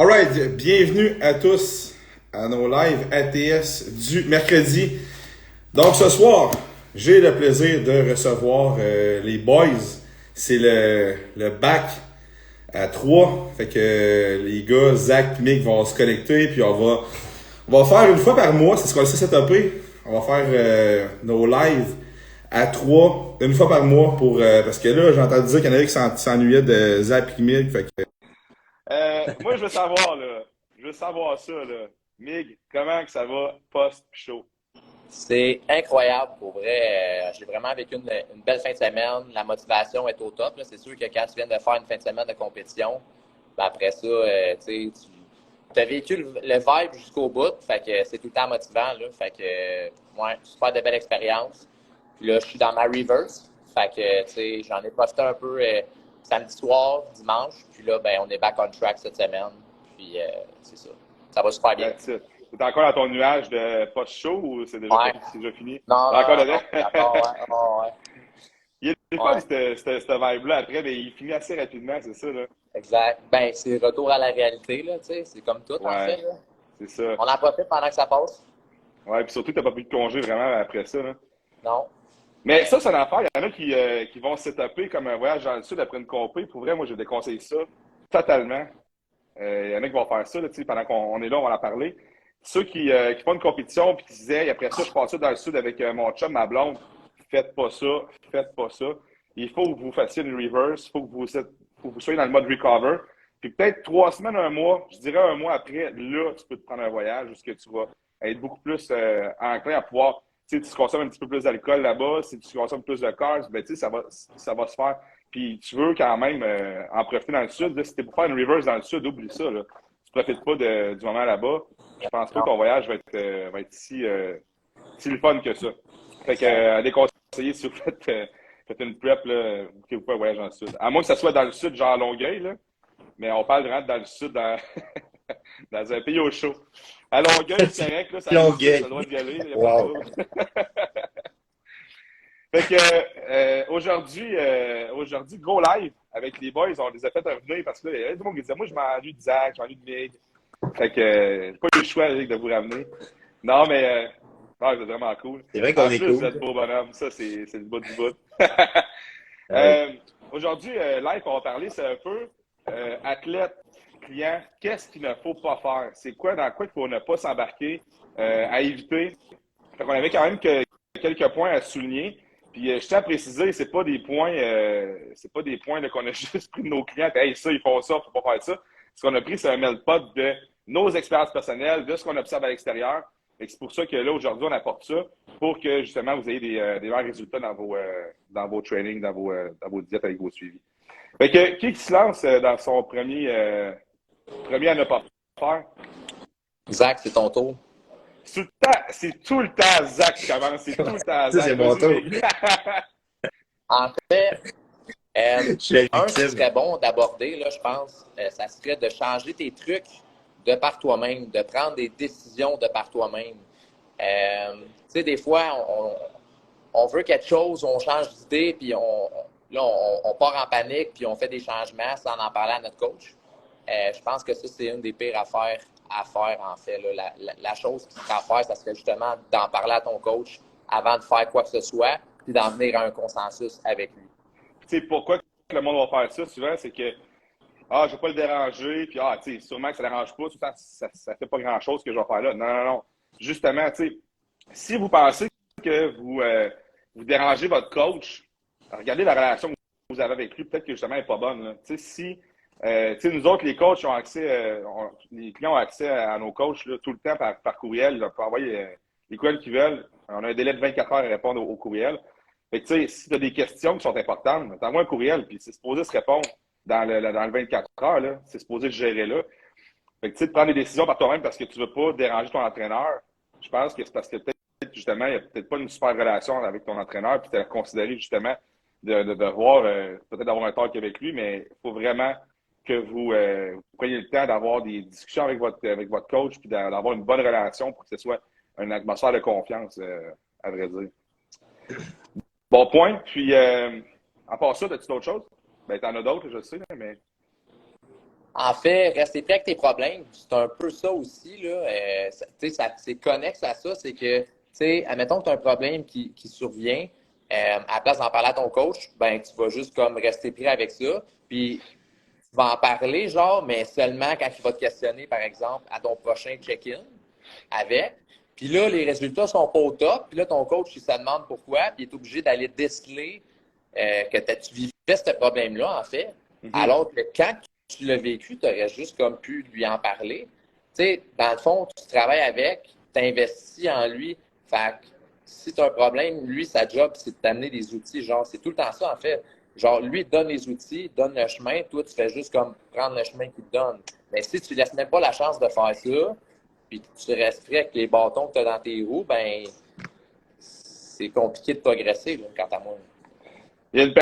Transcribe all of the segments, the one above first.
Alright, bienvenue à tous à nos lives ATS du mercredi. Donc ce soir, j'ai le plaisir de recevoir les boys. C'est le bac à 3. Fait que les gars, Zach et Mick vont se connecter, puis on va faire une fois par mois, c'est ce qu'on essaie de setuper. On va faire nos lives à 3, une fois par mois, parce que là, j'ai entendu dire qu'il y en avait qui s'ennuyaient de Zach et Mick. Fait que Moi, je veux savoir, là. Je veux savoir ça, là. Mig, comment que ça va post-show? C'est incroyable pour vrai. J'ai vraiment vécu une belle fin de semaine. La motivation est au top, là. C'est sûr que quand tu viens de faire une fin de semaine de compétition, ben après ça, tu as vécu le vibe jusqu'au bout. Fait que c'est tout le temps motivant, là. Fait que, ouais, super de belle expérience. Puis là, je suis dans ma reverse. Fait que, j'en ai profité un peu samedi soir, dimanche. Puis là, ben, on est back on track cette semaine. Puis, c'est ça. Ça va super bien. That's it. T'es encore dans ton nuage de post-show ou Ouais. c'est déjà fini? Non, T'es encore non, dedans? non. D'accord, ouais. Oh, ouais. Il est fun, Ouais. cette vibe-là. Après, mais il finit assez rapidement, c'est ça, là? Exact. Ben, c'est retour à la réalité, là, tu sais. C'est comme tout, en fait, Ouais, là. c'est ça. On en profite pendant que ça passe? Ouais, puis surtout, t'as pas pris de congé vraiment après ça, là. Non. Mais ça, c'est une affaire. Il y en a qui vont s'étaper comme un voyage dans le sud après une compé. Pour vrai, moi, je déconseille ça totalement. Il y en a qui vont faire ça, là, pendant qu'on est là, on va en parler. Ceux qui font une compétition et qui disaient, après ça, je passe ça dans le sud avec mon chum, ma blonde, faites pas ça, faites pas ça. Il faut que vous fassiez une reverse, il faut que vous soyez dans le mode recover. Puis peut-être 3 semaines, un mois, je dirais un mois après, là, tu peux te prendre un voyage où ce que tu vas être beaucoup plus enclin à pouvoir, tu sais, tu consommes un petit peu plus d'alcool là-bas, si tu consommes plus de carbs, ben, tu sais, ça va se faire. Puis tu veux quand même en profiter dans le sud. Là, si t'es pour faire une reverse dans le sud, oublie ça. Là. Tu profites pas du moment là-bas. Je pense pas que Non. ton voyage va être si le fun que ça. Fait que à déconseiller si vous faites une prep, là, que vous faites un voyage dans le sud. À moins que ça soit dans le sud, genre à Longueuil, là. Mais on parle vraiment dans le sud, dans un pays au chaud. À Longueuil, c'est correct, là, ça arrive sud, ça Longueuil. doit y aller, il n'y a pas de Wow. trouble. Fait que aujourd'hui, gros live avec les boys, on les a fait revenir parce que là, il y avait tout le monde qui disait moi je m'ennuie de Zach, je m'ennuie de Mig. Fait que j'ai pas eu le choix Eric, de vous ramener. Non, mais c'est vraiment cool. C'est vrai En qu'on est plus, vous cool. êtes beau bonhomme, ça c'est le bout du bout. Ouais. Aujourd'hui, live, on va parler, c'est un peu athlète, client, qu'est-ce qu'il ne faut pas faire? C'est quoi, dans quoi il faut ne pas s'embarquer, à éviter? Fait qu'on avait quand même quelques points à souligner. Puis je tiens à préciser, c'est pas des points là, qu'on a juste pris de nos clients. Hey, ça, ils font ça, faut pas faire ça. Ce qu'on a pris, c'est un melt-pot de nos expériences personnelles, de ce qu'on observe à l'extérieur. Et c'est pour ça que là, aujourd'hui, on apporte ça pour que justement vous ayez des meilleurs résultats dans vos trainings, dans vos diètes avec vos suivis. Fait que qui se lance dans son premier à ne pas faire? Zach, c'est ton tour. C'est tout le temps Zach qui commence. C'est tout le temps Ça, Zach. c'est mon Vas-y, tour. Mig. En fait, Je suis la un, ce qui victime. serait bon d'aborder, là, je pense, ça serait de changer tes trucs de par toi-même, de prendre des décisions de par toi-même. Tu sais, des fois, on veut quelque chose, on change d'idée, puis on part en panique, puis on fait des changements sans en parler à notre coach. Je pense que ça, c'est une des pires affaires à faire, en fait. Là. La chose qui serait à faire, ça serait justement d'en parler à ton coach avant de faire quoi que ce soit, puis d'en venir à un consensus avec lui. Tu sais, pourquoi le monde va faire ça souvent, c'est que je ne vais pas le déranger, puis tu sais, sûrement que ça ne dérange pas, tout le temps, ça fait pas grand-chose que je vais faire là. Non, non, non. Justement, tu sais, si vous pensez que vous dérangez votre coach, regardez la relation que vous avez avec lui, peut-être que justement elle n'est pas bonne. Là. Tu sais, tu sais, nous autres, les coachs ont accès, les clients ont accès à nos coachs là, tout le temps par courriel. Là, pour envoyer les courriels qu'ils veulent. On a un délai de 24 heures à répondre au courriel. Fait que, tu sais, si tu as des questions qui sont importantes, t'envoies un courriel, puis c'est supposé se répondre dans le 24 heures, là. C'est supposé se gérer là. Fait que, tu sais, de prendre des décisions par toi-même parce que tu veux pas déranger ton entraîneur, je pense que c'est parce que peut-être, justement, il n'y a peut-être pas une super relation avec ton entraîneur, puis tu as considéré, justement, de voir, peut-être d'avoir un talk avec lui, mais il faut vraiment que vous preniez le temps d'avoir des discussions avec votre coach, puis d'avoir une bonne relation pour que ce soit une atmosphère de confiance, à vrai dire. Bon point. Puis, à part ça, as-tu d'autres choses? Ben, t'en as d'autres, je sais, mais. En fait, rester prêt avec tes problèmes, c'est un peu ça aussi, là. C'est connexe à ça, c'est que, admettons que tu as un problème qui survient, à la place d'en parler à ton coach, ben, tu vas juste comme rester prêt avec ça, puis tu vas en parler, genre, mais seulement quand il va te questionner, par exemple, à ton prochain check-in avec. Puis là, les résultats sont pas au top, puis là, ton coach, il se demande pourquoi, puis il est obligé d'aller déceler que tu vivais ce problème-là, en fait. Alors que quand tu l'as vécu, tu aurais juste comme pu lui en parler. Tu sais, dans le fond, tu travailles avec, tu investis en lui. Fait que si tu as un problème, lui, sa job, c'est de t'amener des outils. Genre, c'est tout le temps ça, en fait. Genre, lui, il te donne les outils, donne le chemin. Toi, tu fais juste comme prendre le chemin qu'il te donne. Mais si tu ne laisses même pas la chance de faire ça, puis que tu restes prêt avec les bâtons que tu as dans tes roues, ben c'est compliqué de progresser, là, quant à moi. Il y a une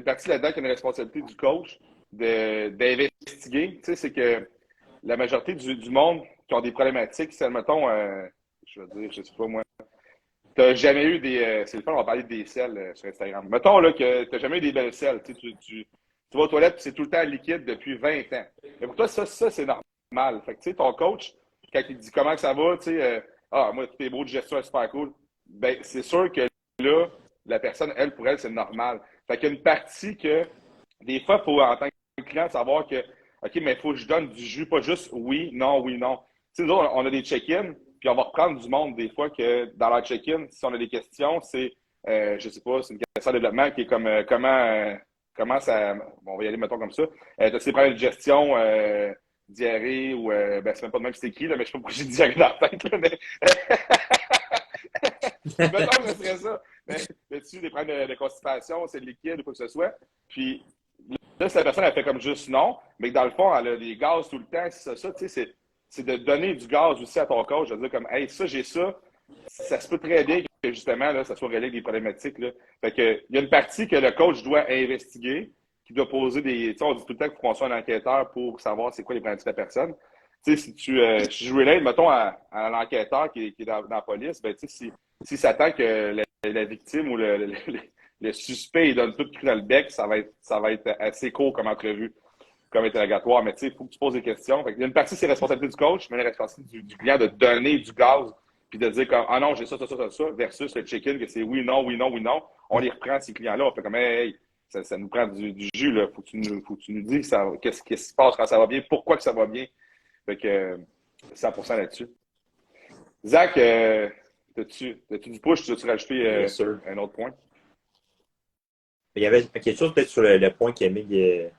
partie là-dedans qui est une responsabilité du coach d'investiguer. Tu sais, c'est que la majorité du monde qui ont des problématiques, c'est, admettons, je veux dire, je sais pas moi, t'as jamais eu des. C'est le fun, on va parler des selles sur Instagram. Mettons là, que t'as jamais eu des belles selles. Tu vas aux toilettes et c'est tout le temps liquide depuis 20 ans. Mais pour toi, ça c'est normal. Fait que tu sais, ton coach, quand il te dit comment que ça va, tu sais, moi, tout est beau de gestion, c'est super cool. Ben, c'est sûr que là, la personne, elle, pour elle, c'est normal. Fait qu'il y a une partie que, des fois, il faut, en tant que client, savoir que, OK, mais il faut que je donne du jus, pas juste oui, non, oui, non. Tu sais, nous autres, on a des check-ins, puis on va reprendre du monde, des fois, que dans leur check-in, si on a des questions, c'est, je sais pas, c'est une question de développement qui est comme, comment ça, bon, on va y aller, mettons, comme ça. T'as des problèmes de gestion, diarrhée, ou, ben, c'est même pas de même c'est qui, là, mais je sais pas pourquoi j'ai dit diarrhée dans la tête, là, mais. Mettons que ce serait ça. Mais tu des problèmes de constipation, c'est liquide ou quoi que ce soit. Puis là, si la personne, elle fait comme juste non, mais que dans le fond, elle a des gaz tout le temps, c'est ça, tu sais, c'est de donner du gaz aussi à ton coach, de dire comme, hey, ça, j'ai ça. Ça se peut très bien que justement, là, ça soit relié avec des problématiques, là. Fait que, il y a une partie que le coach doit investiguer, qui doit poser des. Tu sais, on dit tout le temps qu'il faut qu'on soit un enquêteur pour savoir c'est quoi les problématiques de la personne. Tu sais, si je relève, mettons, à l'enquêteur qui est dans la police, ben, tu sais, si s'attend que la victime ou le suspect il donne tout cru dans le bec, ça va être assez court comme entrevue, comme interrogatoire. Mais tu sais, il faut que tu poses des questions. Fait il y a une partie, c'est la responsabilité du coach, mais la responsabilité du client de donner du gaz, puis de dire comme, ah non, j'ai ça, versus le check-in, que c'est oui, non, oui, non, oui, non. On les reprend, ces clients-là. On fait comme, hey, ça nous prend du jus, là. Faut que tu nous dises qu'est-ce qui se passe quand ça va bien, pourquoi que ça va bien. Fait que 100% là-dessus. Zach, t'as-tu du push? Tu rajouter un autre point? Il y avait quelque chose peut-être sur le point qu'il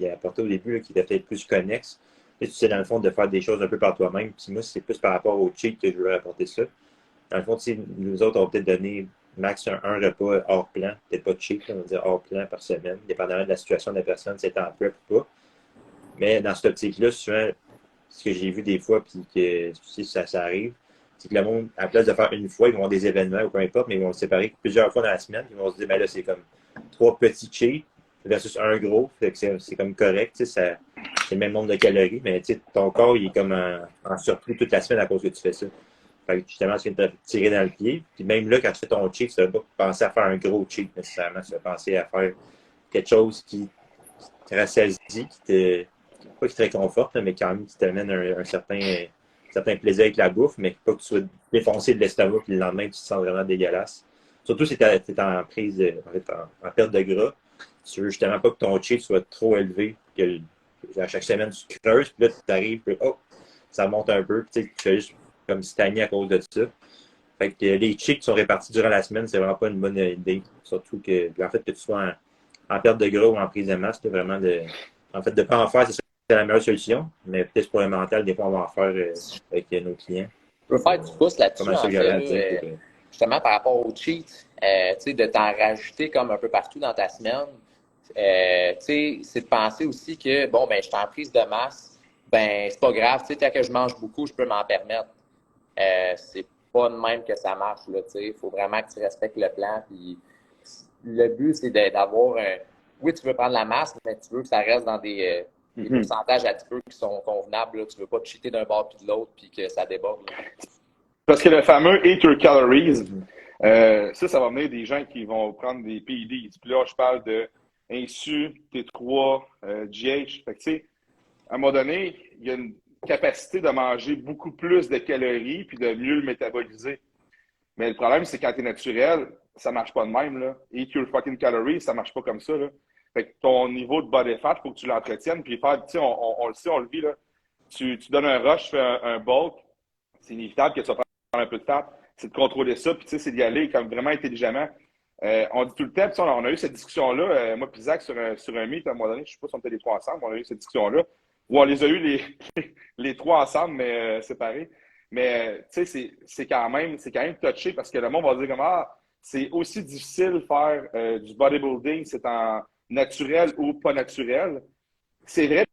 a apporté au début, là, qui était peut-être plus connexe. Tu sais, dans le fond, de faire des choses un peu par toi-même. Puis moi, c'est plus par rapport au cheat que je veux apporter ça. Dans le fond, tu sais, nous autres, on va peut-être donner max un repas hors plan, peut-être pas cheat, on va dire hors plan par semaine, dépendamment de la situation de la personne, si elle est en prep ou pas. Mais dans cette optique-là, souvent, ce que j'ai vu des fois, puis que tu sais, ça arrive, c'est que le monde, à la place de faire une fois, ils vont avoir des événements ou peu importe, mais ils vont se séparer plusieurs fois dans la semaine. Ils vont se dire, ben là, c'est comme 3 petits cheats versus un gros. Fait que c'est comme correct. C'est le même nombre de calories, mais ton corps, il est comme en surplus toute la semaine à cause que tu fais ça. Fait que justement, tu viens de te tirer dans le pied. Puis même là, quand tu fais ton cheat, tu ne vas pas penser à faire un gros cheat nécessairement. Tu vas penser à faire quelque chose qui te rassasie, pas qui te réconforte, mais quand même qui t'amène un certain plaisir avec la bouffe, mais pas que tu sois défoncé de l'estomac puis le lendemain, tu te sens vraiment dégueulasse. Surtout si tu es en prise, en perte de gras. Tu veux justement pas que ton cheat soit trop élevé, que à chaque semaine, tu creuses, puis là, tu arrives, puis ça monte un peu, puis tu fais juste comme stagner à cause de ça. Fait que les cheats qui sont répartis durant la semaine, c'est vraiment pas une bonne idée. Surtout que, en fait, que tu sois en perte de gras ou en prise de masse, c'est vraiment de ne pas en faire, c'est la meilleure solution, mais peut-être pour le mental, des fois, on va en faire avec nos clients. Je peux faire du pouce là-dessus, en fait, justement par rapport au cheat, de t'en rajouter comme un peu partout dans ta semaine. C'est de penser aussi que, bon, ben, je suis en prise de masse, ben, c'est pas grave, tant que je mange beaucoup, je peux m'en permettre. C'est pas de même que ça marche, là, il faut vraiment que tu respectes le plan, puis le but, c'est d'avoir oui, tu veux prendre la masse, mais tu veux que ça reste dans des pourcentages un petit peu qui sont convenables, là. Tu veux pas te cheater d'un bord puis de l'autre, puis que ça déborde, là. Parce que le fameux Eat Your Calories, ça va venir des gens qui vont prendre des PEDs. Puis là, je parle de Insu, T3, GH. Fait que, tu sais, à un moment donné, il y a une capacité de manger beaucoup plus de calories puis de mieux le métaboliser. Mais le problème, c'est quand t'es naturel, ça marche pas de même, là. Eat your fucking calories, ça marche pas comme ça, là. Fait que ton niveau de body fat, il faut que tu l'entretiennes. Puis faire, tu sais, on le sait, on le vit, là. Tu donnes un rush, tu fais un bulk, c'est inévitable que tu vas prendre un peu de fat. C'est de contrôler ça, puis tu sais, c'est d'y aller comme vraiment intelligemment. On dit tout le temps, puis on a eu cette discussion-là, moi puis Zach, sur un meet, à un moment donné, je sais pas si on était les trois ensemble, on a eu cette discussion-là, où on les a eu les trois ensemble, mais séparés. Mais tu sais, c'est quand même touché parce que le monde va dire comme c'est aussi difficile de faire du bodybuilding, c'est en naturel ou pas naturel. C'est vrai,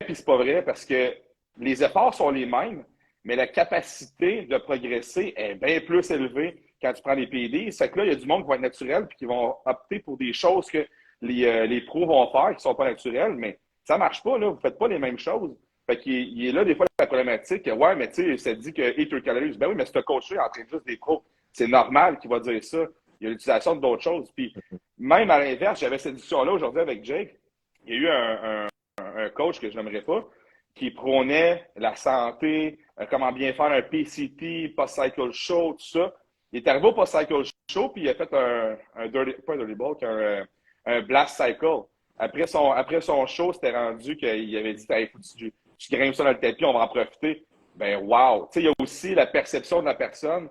puis c'est pas vrai parce que les efforts sont les mêmes, mais la capacité de progresser est bien plus élevée quand tu prends les PD. C'est que là, il y a du monde qui va être naturel puis qui vont opter pour des choses que les pros vont faire qui sont pas naturelles, mais ça marche pas, là. Vous faites pas les mêmes choses. Fait qu'il est là, des fois, la problématique. Ouais, mais tu sais, ça te dit que eat your calories. Ben oui, mais c'est un coach en train de juste des pros. C'est normal qu'il va dire ça. Il y a l'utilisation d'autres choses. Puis, même à l'inverse, j'avais cette discussion-là aujourd'hui avec Jake. Il y a eu un coach que je n'aimerais pas qui prônait la santé, comment bien faire un PCT, post-cycle show, tout ça. Il est arrivé au post-cycle show, puis il a fait pas un dirty bulk, un blast cycle. Après son show, c'était rendu qu'il avait dit hey, faut que tu grimpes ça dans le tapis, on va en profiter. Ben, wow! Tu sais, il y a aussi la perception de la personne,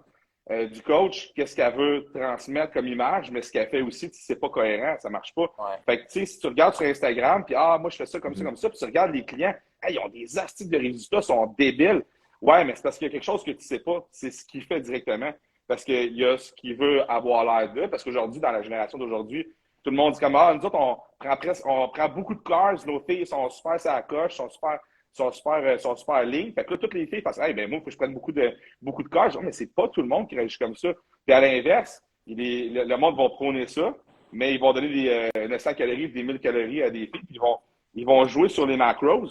du coach, qu'est-ce qu'elle veut transmettre comme image, mais ce qu'elle fait aussi, c'est pas cohérent, ça marche pas. Ouais. Fait que, tu sais, si tu regardes sur Instagram, puis moi, je fais ça, comme ça, puis tu regardes les clients, hey, ils ont des astuces de résultats, sont débiles. Ouais, mais c'est parce qu'il y a quelque chose que tu sais pas, c'est ce qu'il fait directement. Parce qu'il y a ce qu'il veut avoir l'air de, parce qu'aujourd'hui, dans la génération d'aujourd'hui, tout le monde dit comme nous autres, on prend beaucoup de carbs, nos filles sont super sur la coche, sont super lignes. Fait que là, toutes les filles pensent, hey, ben moi, il faut que je prenne beaucoup de carbs. Mais c'est pas tout le monde qui réagit comme ça. Puis à l'inverse, le monde va prôner ça, mais ils vont donner des 900 calories, des 1000 calories à des filles, puis ils vont jouer sur les macros,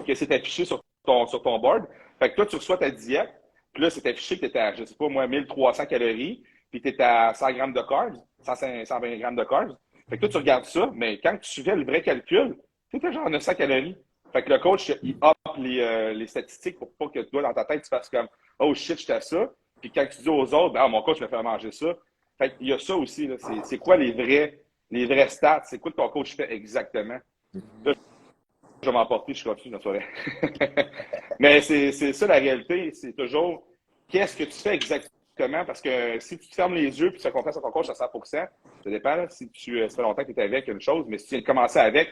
que c'est affiché sur ton board. Fait que toi, tu reçois ta diète, puis là, c'est affiché que tu étais à, je sais pas moi, 1300 calories, puis tu étais à 100 grammes de carbs, 120 grammes de carbs. Fait que toi, tu regardes ça, mais quand tu fais le vrai calcul, tu étais genre 900 calories. Fait que le coach, il up les statistiques pour pas que toi, dans ta tête, tu fasses comme oh shit, j'étais à ça. Puis quand tu dis aux autres, ben, mon coach me fait manger ça. Fait qu'il y a ça aussi, là. C'est quoi les vrais stats? C'est quoi que ton coach fait exactement? Là, je vais m'emporter, je suis confus, notre soirée. Mais c'est ça la réalité. C'est toujours qu'est-ce que tu fais exactement? Parce que si tu te fermes les yeux et tu fais confiance à ton coach à 100%, ça dépend. Là, si ça fait longtemps que tu es avec une chose, mais si tu viens de commencer avec,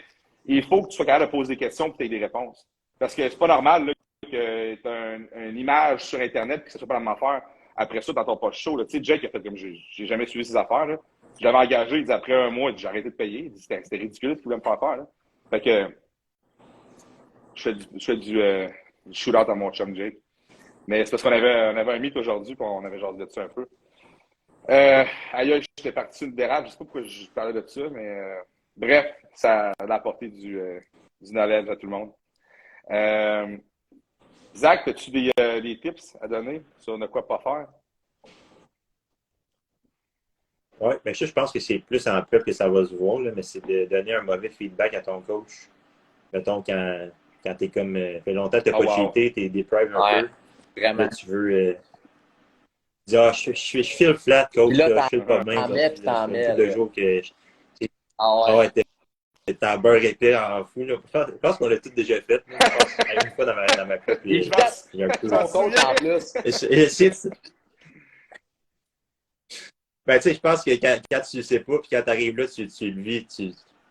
il faut que tu sois capable de poser des questions et que tu aies des réponses. Parce que c'est pas normal là, que tu as une image sur Internet et que ça soit pas la même affaire. Après ça, dans ton post show, tu sais, Jake a fait comme j'ai jamais suivi ses affaires. Là. Je l'avais engagé, il dit après un mois, j'ai arrêté de payer. Il dit c'était ridicule ce qu'il voulait me faire faire. Là. Fait que je fais du shoot-out à mon chum Jake. Mais c'est parce qu'on avait un meet aujourd'hui et on avait jasé de ça un peu. Ailleurs, j'étais parti sur le dérable. Je sais pas pourquoi je parlais de ça, mais bref, ça a apporté du knowledge à tout le monde. Zach, as-tu des tips à donner sur ne quoi pas faire? Oui, mais je pense que c'est plus en prep que ça va se voir, là, mais c'est de donner un mauvais feedback à ton coach. Mettons, quand t'es comme. fait longtemps que t'as pas cheaté, t'es deprived un peu. Vraiment. Là, tu veux dire, je file flat, coach, là, je file pas bien. T'en mets. Deux jours que. Ah ouais. T'es en beurre épais en fou. Là. Je pense qu'on l'a tous déjà fait. Là. Je pense, une fois dans ma prep, il y a un peu. Son coach en plus. Ben, tu sais, je pense que quand tu ne sais pas, puis quand tu arrives là, tu le vis,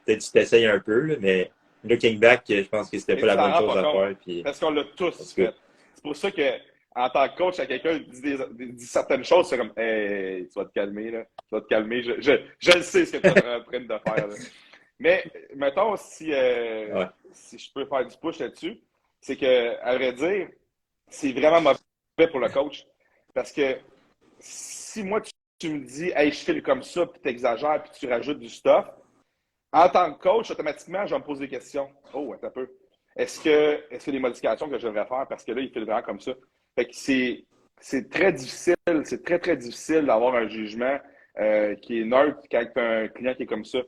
peut-être tu t'essayes un peu, là, mais looking back, je pense que c'était pas la bonne chose à faire. Puis... Parce qu'on l'a tous fait. C'est pour ça que, en tant que coach, quand quelqu'un dit certaines choses, c'est comme, hey, tu vas te calmer, là. Tu vas te calmer. Je le sais ce que tu es en train de faire, là. Mais, mettons, si je peux faire du push là-dessus, c'est que, à vrai dire, c'est vraiment mauvais pour le coach. Parce que si moi, tu me dis, hey, je file comme ça, puis tu exagères, puis tu rajoutes du stuff, en tant que coach, automatiquement, je vais me poser des questions. Oh, attends un peu. Est-ce que des modifications que je devrais faire parce que là, il file vraiment comme ça? Fait que c'est très difficile, c'est très, très difficile d'avoir un jugement qui est neutre quand tu as un client qui est comme ça.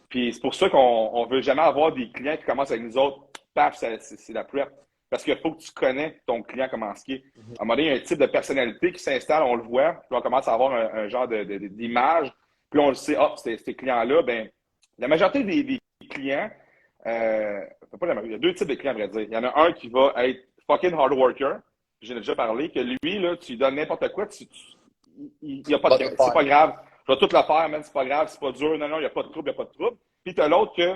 Puis c'est pour ça qu'on ne veut jamais avoir des clients qui commencent avec nous autres paf, c'est la prep. Parce qu'il faut que tu connais ton client comment ce qui est. À un moment donné, il y a un type de personnalité qui s'installe, on le voit, puis on commence à avoir un genre d'image, puis on le sait, ces clients-là, ben, la majorité des clients, il y a deux types de clients, à vrai dire. Il y en a un qui va être fucking hard worker, j'en ai déjà parlé, que lui, là, tu lui donnes n'importe quoi, il n'y a pas de trouble. C'est pas grave. Je vais tout le faire, man, c'est pas grave, c'est pas dur. Non, il n'y a pas de trouble, il n'y a pas de trouble. Puis tu as l'autre que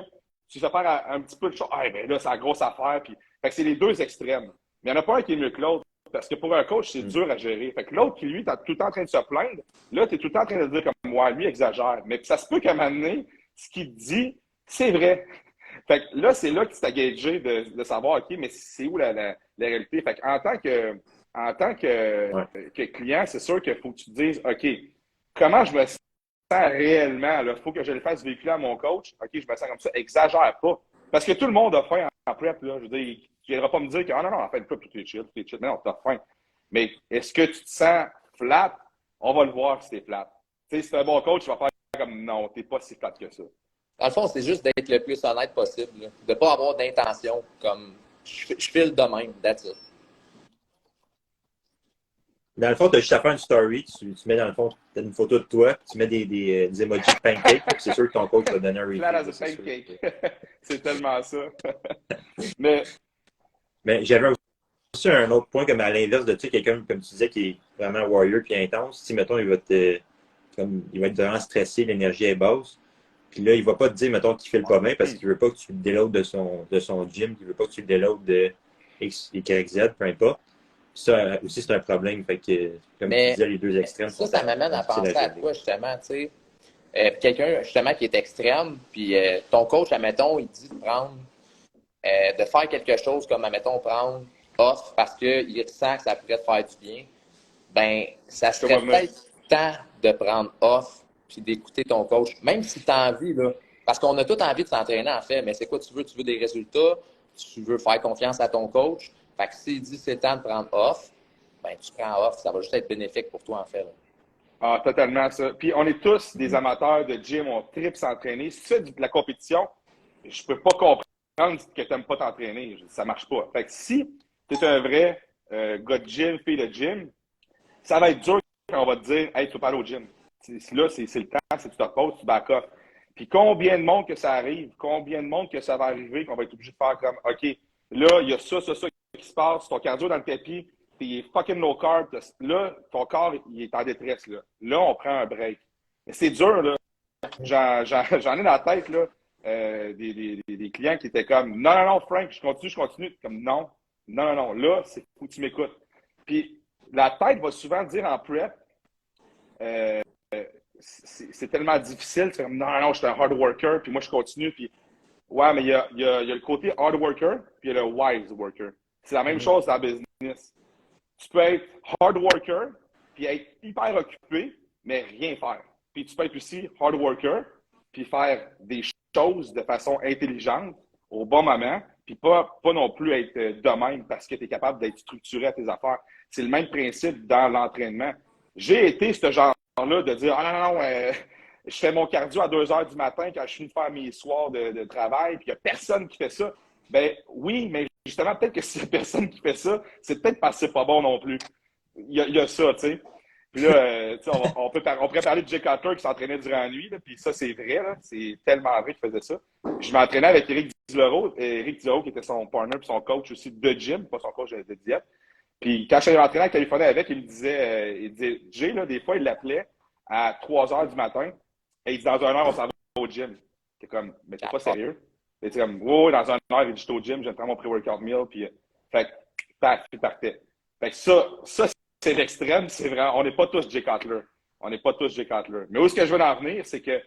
tu fais faire un petit peu de choses. Ah, ben là, c'est la grosse affaire. Puis, fait que c'est les deux extrêmes. Mais il n'y en a pas un qui est mieux que l'autre. Parce que pour un coach, c'est dur à gérer. Fait que l'autre qui, lui, t'es tout le temps en train de se plaindre, là, tu es tout le temps en train de dire comme moi, lui, exagère. Mais ça se peut qu'à un moment donné, ce qu'il te dit, c'est vrai. Fait que là, c'est là que tu t'as gagé de savoir, OK, mais c'est où la réalité? Fait qu'en tant que client, c'est sûr qu'il faut que tu te dises, OK, comment je me sens réellement? Il faut que je le fasse véhiculer à mon coach. OK, je me sens comme ça. Exagère pas. Parce que tout le monde a faim en prep. Là. Je veux dire, tu ne viendras pas me dire que non, en fait, tout est chill, tout est chill. Non, tu as faim. Mais est-ce que tu te sens flat? On va le voir si tu es flat. Tu sais, si tu es un bon coach, tu vas faire comme non, tu n'es pas si flat que ça. Dans le fond, c'est juste d'être le plus honnête possible. Là. De ne pas avoir d'intention comme je file de même. That's it. Dans le fond, tu as juste à faire une story, tu mets dans le fond une photo de toi, puis tu mets des emojis de pancake, puis c'est sûr que ton coach va donner un review. Flat as a pancake. C'est tellement ça. Mais j'avais aussi un autre point, comme à l'inverse de quelqu'un, comme tu disais, qui est vraiment warrior puis intense. Si, mettons, il va être vraiment stressé, l'énergie est basse. Puis là, il ne va pas te dire, mettons, qu'il fait le pas bien parce qu'il ne veut pas que tu le déloades de son gym, il ne veut pas que tu le déloades de X, Y, Z, peu importe. Ça aussi, c'est un problème. Fait que, comme tu disais, les deux extrêmes. Ça m'amène à penser à quoi, justement, tu sais. Quelqu'un, justement, qui est extrême, puis ton coach, admettons, il dit de faire quelque chose comme, admettons, prendre off parce qu'il sent que ça pourrait te faire du bien. Ben, ça serait peut-être temps de prendre off puis d'écouter ton coach, même si tu as envie, là. Parce qu'on a tout envie de s'entraîner, en fait, mais c'est quoi tu veux? Tu veux des résultats, tu veux faire confiance à ton coach. Fait que s'il dit c'est temps de prendre off, ben tu prends off, ça va juste être bénéfique pour toi, en fait. Là. Ah, totalement ça. Puis on est tous des amateurs de gym, on tripe s'entraîner. Si tu fais de la compétition, je peux pas comprendre que tu n'aimes pas t'entraîner. Ça marche pas. Fait que si tu es un vrai gars de gym, fille de gym, ça va être dur quand on va te dire hey, tu peux pas aller au gym. Là, c'est le temps, si tu te reposes, tu back off. Puis combien de monde que ça arrive, combien de monde que ça va arriver, qu'on va être obligé de faire comme OK, là, il y a ça qui se passe, ton cardio dans le tapis, t'es fucking low carb, là, ton corps, il est en détresse, là. Là, on prend un break. Mais c'est dur, là. J'en ai dans la tête, là, des clients qui étaient comme non, Frank, je continue. Comme non. Là, c'est faut que tu m'écoutes. Puis la tête va souvent dire en prep, c'est tellement difficile. C'est comme non, je suis un hard worker, puis moi, je continue. Puis ouais, mais il y a le côté hard worker, puis il y a le wise worker. C'est la même chose dans la business. Tu peux être hard worker, puis être hyper occupé, mais rien faire. Puis tu peux être aussi hard worker, puis faire des choses de façon intelligente, au bon moment, puis pas non plus être de même parce que tu es capable d'être structuré à tes affaires. C'est le même principe dans l'entraînement. J'ai été ce genre-là de dire « Ah non, je fais mon cardio à 2 heures du matin quand je finis de faire mes soirs de travail, puis il n'y a personne qui fait ça. » Ben oui, mais justement, peut-être que s'il n'y a personne qui fait ça, c'est peut-être parce que c'est pas bon non plus. Il y a ça, tu sais. Puis là, on pourrait parler de Jay Cutler qui s'entraînait durant la nuit, là, puis ça, c'est vrai, là. C'est tellement vrai qu'il faisait ça. Je m'entraînais avec Éric Dilereau qui était son partner et son coach aussi de gym, pas son coach de diète. Puis quand je suis entraîné à Californie avec, il me disait, Jay, là, des fois, il l'appelait à 3 heures du matin, et il dit, dans 1 heure, on s'en va au gym. T'es comme, mais t'es pas sérieux? Et t'es comme, oh, dans 1 heure, il dit, je suis au gym, je viens de prendre mon pré-workout meal, puis, fait que, paf, il partait. Fait que ça, c'est l'extrême, c'est vrai. On n'est pas tous Jay Cutler. Mais où est-ce que je veux en venir, c'est que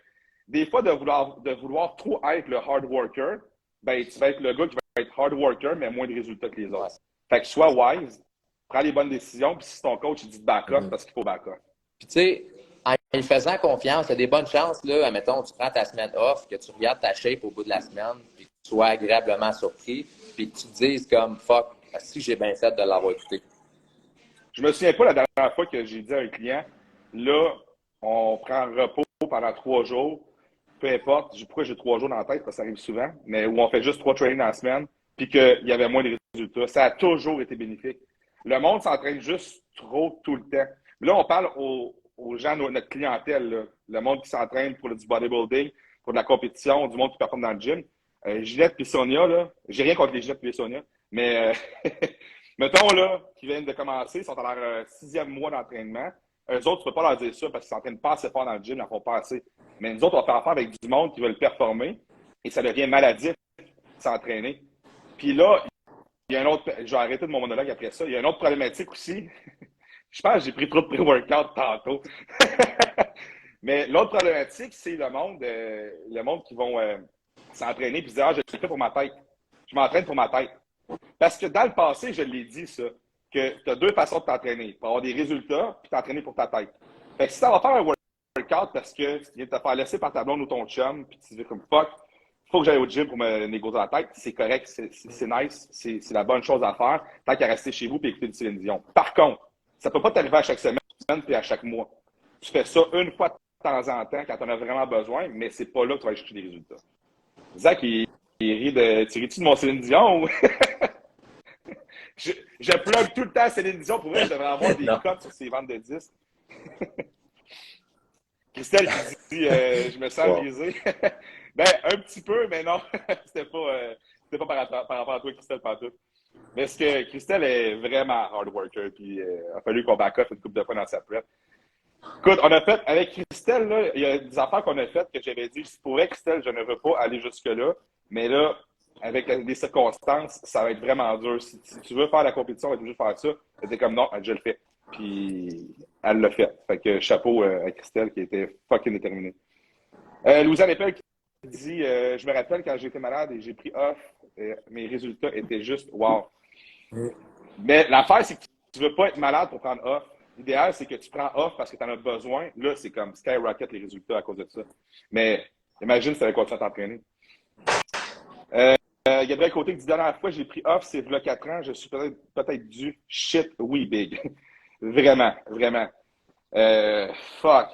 des fois, de vouloir trop être le hard worker, ben, tu vas être le gars qui va être hard worker, mais moins de résultats que les autres. Fait que sois wise, prends les bonnes décisions, puis si ton coach il dit de back off, parce qu'il faut back off. Puis tu sais, en lui faisant confiance, il y a des bonnes chances, là, admettons, tu prends ta semaine off, que tu regardes ta shape au bout de la semaine, puis que tu sois agréablement surpris, puis que tu te dises comme fuck, si j'ai bien fait de l'avoir écouté. Je me souviens pas la dernière fois que j'ai dit à un client, là, on prend un repos pendant 3 jours, peu importe, pourquoi j'ai 3 jours dans la tête, parce que ça arrive souvent, mais où on fait juste 3 trainings dans la semaine, puis qu'il y avait moins de résultats. Ça a toujours été bénéfique. Le monde s'entraîne juste trop tout le temps. Là, on parle aux gens, notre clientèle, là, le monde qui s'entraîne pour du bodybuilding, pour de la compétition, du monde qui performe dans le gym. Ginette et Sonia, là, j'ai rien contre les Ginette et Sonia, mais mettons là, qui viennent de commencer, ils sont dans leur 6e mois d'entraînement. Eux autres, tu ne peux pas leur dire ça parce qu'ils s'entraînent pas assez fort dans le gym, ils n'en font pas assez. Mais nous autres, on va faire affaire avec du monde qui veulent performer et ça devient maladif de s'entraîner. Puis là, il y a un autre. Je vais arrêter de mon monologue après ça. Il y a une autre problématique aussi. Je pense que j'ai pris trop de pré-workout tantôt. Mais l'autre problématique, c'est le monde qui vont s'entraîner et se dire, ah, je le fais pour ma tête. Je m'entraîne pour ma tête. Parce que dans le passé, je l'ai dit, ça, que tu as 2 façons de t'entraîner. Pour avoir des résultats puis t'entraîner pour ta tête. Fait que si ça va faire un workout parce que tu viens de te faire laisser par ta blonde ou ton chum, puis tu te dis comme fuck, faut que j'aille au gym pour me négocier la tête, c'est correct, c'est nice, c'est la bonne chose à faire, tant qu'à rester chez vous et écouter du Céline Dion. Par contre, ça peut pas t'arriver à chaque semaine et à chaque mois. Tu fais ça une fois de temps en temps quand tu en as vraiment besoin, mais c'est pas là que tu vas aller chercher des résultats. Zach, il rit de. Tu ris-tu de mon Céline Dion ou. je plug tout le temps Céline Dion pour vrai, je devrais avoir des cotes sur ses ventes de disques. Christelle qui dit je me sens visé. Ben, un petit peu, mais non, c'était pas par rapport à toi, Christelle, pantoute. Mais ce que Christelle est vraiment hard worker, puis il a fallu qu'on back off une couple de fois dans sa prep. Écoute, on a fait, avec Christelle, là, il y a des affaires qu'on a faites que j'avais dit, pour vrai, Christelle, je ne veux pas aller jusque-là, mais là, avec les circonstances, ça va être vraiment dur. Si tu veux faire la compétition, on va être obligé de faire ça. Elle était comme non, je le fais. Puis elle l'a fait. Fait que chapeau à Christelle qui était fucking déterminée. Louisa Lepel qui dit je me rappelle quand j'étais malade et j'ai pris off, mes résultats étaient juste wow. Mais l'affaire, c'est que tu ne veux pas être malade pour prendre off. L'idéal, c'est que tu prends off parce que tu en as besoin. Là, c'est comme skyrocket les résultats à cause de ça. Mais imagine si tu avais continué à t'entraîner. Gabriel Côté qui dit la dernière fois j'ai pris off, c'est il y a 4 ans, je suis peut-être dû shit, oui, big. Vraiment, vraiment. Fuck.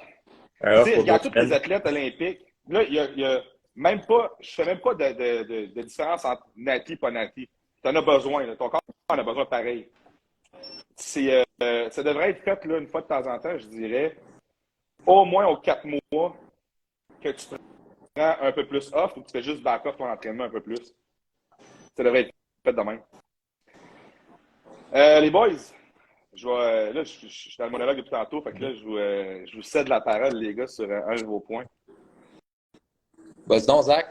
Tu sais, regarde tous les athlètes olympiques. Là, il y a même pas, je fais même pas de différence entre nati et pas nati. Tu en as besoin, là. Ton corps en a besoin pareil. Ça devrait être fait là, une fois de temps en temps, je dirais, au moins aux 4 mois que tu prends un peu plus off ou que tu fais juste back off ton entraînement un peu plus. Ça devrait être fait de même. Les boys, là, je suis dans le monologue depuis tantôt, fait que là, je vous cède la parole, les gars, sur un de vos points. Vas-y donc, Zach.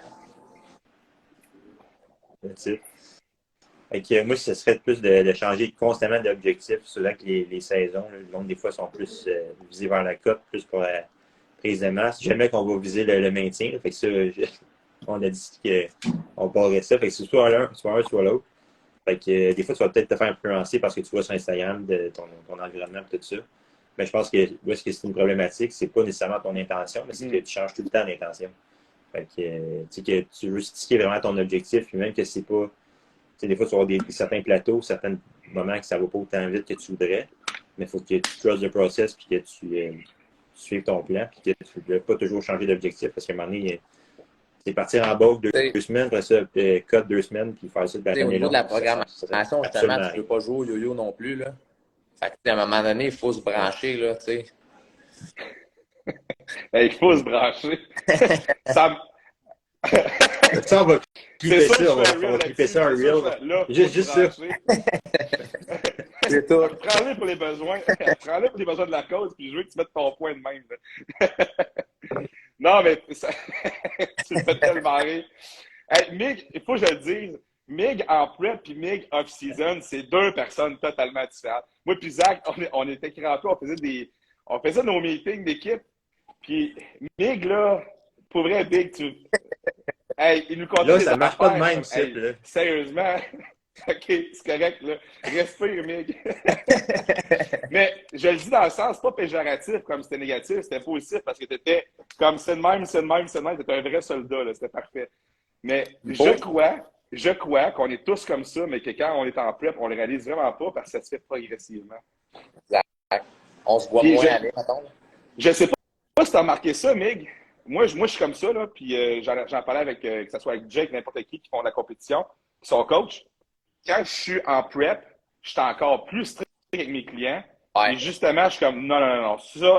Fait que, moi, ce serait plus de changer constamment d'objectif. Souvent que les saisons, là, le monde, des fois, sont plus visés vers la cote, plus pour la prise de masse. Jamais qu'on va viser le maintien. Là, fait que ça, on a dit qu'on parlerait ça. Fait que c'est soit l'un, soit l'autre. Fait que des fois, tu vas peut-être te faire influencer parce que tu vois sur Instagram de ton environnement et tout ça. Mais je pense que où est-ce que c'est une problématique, c'est pas nécessairement ton intention, mais c'est que tu changes tout le temps d'intention. Fait que, tu sais, que tu veux sticker vraiment ton objectif, puis même que c'est pas. Tu sais, des fois, tu vas avoir certains plateaux, certains moments que ça va pas autant vite que tu voudrais, mais il faut que tu trustes le process, puis que tu suives ton plan, puis que tu ne veux pas toujours changer d'objectif, parce qu'à un moment donné, c'est partir en bas 2 semaines, après ça, code 2 semaines, puis faire ça de la Au niveau de la programmation, justement, tu ne veux pas jouer au yo-yo non plus. Là. Fait que, à un moment donné, il faut se brancher, là, tu sais. Il faut se brancher. Ça on va clipper ça, on va clipper ça en real. Juste ça. C'est tout. Prends-le pour les besoins. Prends-le pour les besoins de la cause, puis je veux que tu mettes ton point de même. Non, mais ça... tu me fais tellement rire. Hey, Mig, il faut que je le dise, Mig en prep puis Mig off-season, c'est 2 personnes totalement différentes. Moi puis Zach, on était crampés, on faisait nos meetings d'équipe. Puis Mig, là, pour vrai, Big, hey, il nous comptait là, des ça marche affaires, pas de même, hey, là. Sérieusement. OK, c'est correct, là. Respire, Mig. Mais je le dis dans le sens, pas péjoratif comme c'était négatif, c'était positif parce que t'étais comme c'est de même, t'étais un vrai soldat, là. C'était parfait. Mais je crois qu'on est tous comme ça, mais que quand on est en prep, on le réalise vraiment pas parce que ça se fait progressivement. Exact. On se voit moins aller, mettons. Je sais pas si tu as remarqué ça, Mig. Moi, je suis comme ça, là, puis j'en parlais avec, que ce soit avec Jake, n'importe qui font la compétition. son coach, quand je suis en prep, je suis encore plus strict avec mes clients. Ouais. Et justement, je suis comme, non,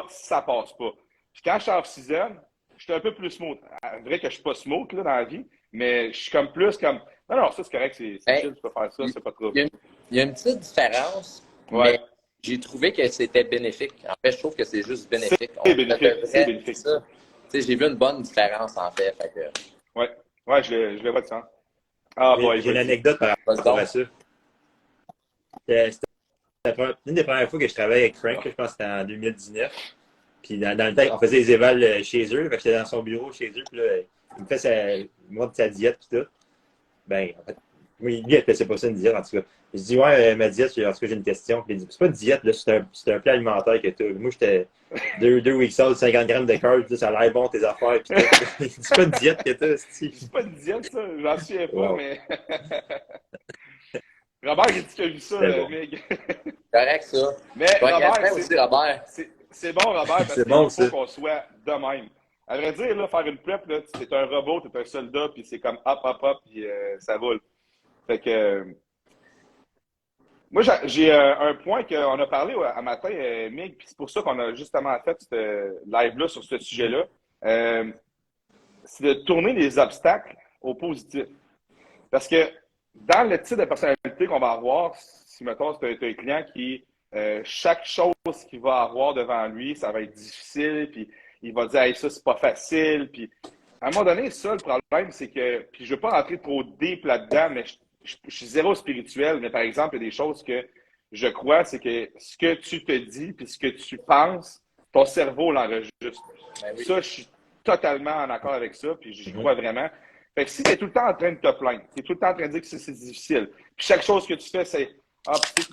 ça passe pas. Puis quand je suis en off-season, je suis un peu plus smooth. C'est vrai que je suis pas smooth là, dans la vie, mais je suis comme plus comme, non, ça c'est correct, c'est chill, tu peux faire ça, c'est pas trop. Il y a une petite différence, Ouais. mais j'ai trouvé que c'était bénéfique. En fait, je trouve que c'est juste bénéfique. C'est bénéfique, c'est bénéfique. Ça. J'ai vu une bonne différence, en fait. Ouais, je le vois de ça. Ah, boy, J'ai une anecdote par rapport à ça. C'était une des premières fois que je travaillais avec Frank, je pense que c'était en 2019. Puis dans le temps, on faisait les évals chez eux. J'étais dans son bureau chez eux. Puis là, il me fait sa diète. Puis tout. Ben, en fait, lui, il ne pas ça une diète, en tout cas. Je dis, ouais, ma diète, en tout cas, j'ai une question. Puis il dit, c'est pas une diète, là, c'est un plat alimentaire que tu as. Moi, j'étais 2 weeks old, 50 grammes de carbs, ça a l'air bon, tes affaires. Puis c'est pas une diète que tu as. C'est pas une diète, ça. J'en souviens pas, wow. mais. Robert, il dit qu'il a vu ça, Mig. Correct, ça. Mais Robert, c'est bon, Robert, parce qu'il faut qu'on soit de même. À vrai dire, là, faire une prep, là, t'es un robot, t'es un soldat, puis c'est comme hop, puis ça vole. Fait que. Moi, j'ai un point qu'on a parlé à matin, Mig, puis c'est pour ça qu'on a justement fait ce live-là sur ce sujet-là. C'est de tourner les obstacles au positif. Parce que dans le type de personnalité qu'on va avoir, si mettons, c'est un client qui, chaque chose qu'il va avoir devant lui, ça va être difficile, puis il va dire, hey, ça, c'est pas facile. Puis à un moment donné, ça, le problème, c'est que, puis je veux pas rentrer trop deep là-dedans, mais je suis zéro spirituel, mais par exemple, il y a des choses que je crois, c'est que ce que tu te dis, puis ce que tu penses, ton cerveau l'enregistre. Ben oui. Ça, je suis totalement en accord avec ça, puis j'y crois vraiment. Fait que si tu es tout le temps en train de te plaindre, tu es tout le temps en train de dire que c'est difficile, puis chaque chose que tu fais, c'est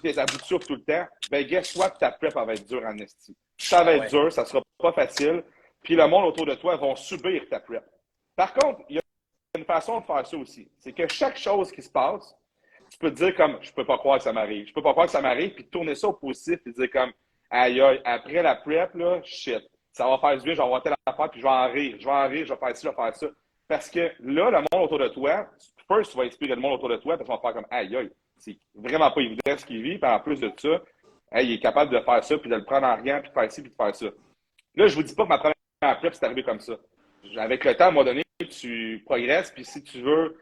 tu es à bout de souffle tout le temps, ben guess what, ta prep va être dure en esti. Ça va être dur, ça sera pas facile, puis le monde autour de toi vont subir ta prep. Par contre, il y a une façon de faire ça aussi. C'est que chaque chose qui se passe, tu peux te dire comme, je peux pas croire que ça m'arrive. Je peux pas croire que ça m'arrive, puis tourner ça au positif, puis dire comme, aïe, après la prep, là, shit, ça va faire du bien, je vais avoir telle affaire, puis je vais en rire, je vais faire ci, je vais faire ça. Parce que là, le monde autour de toi, first, tu vas inspirer le monde autour de toi, parce qu'on va faire comme, aïe, c'est vraiment pas évident ce qu'il vit, puis en plus de ça, il est capable de faire ça, puis de le prendre en rien, puis de faire ci, puis de faire ça. Là, je vous dis pas que ma première prep, c'est arrivé comme ça. Avec le temps, à un moment donné, tu progresses, puis si tu veux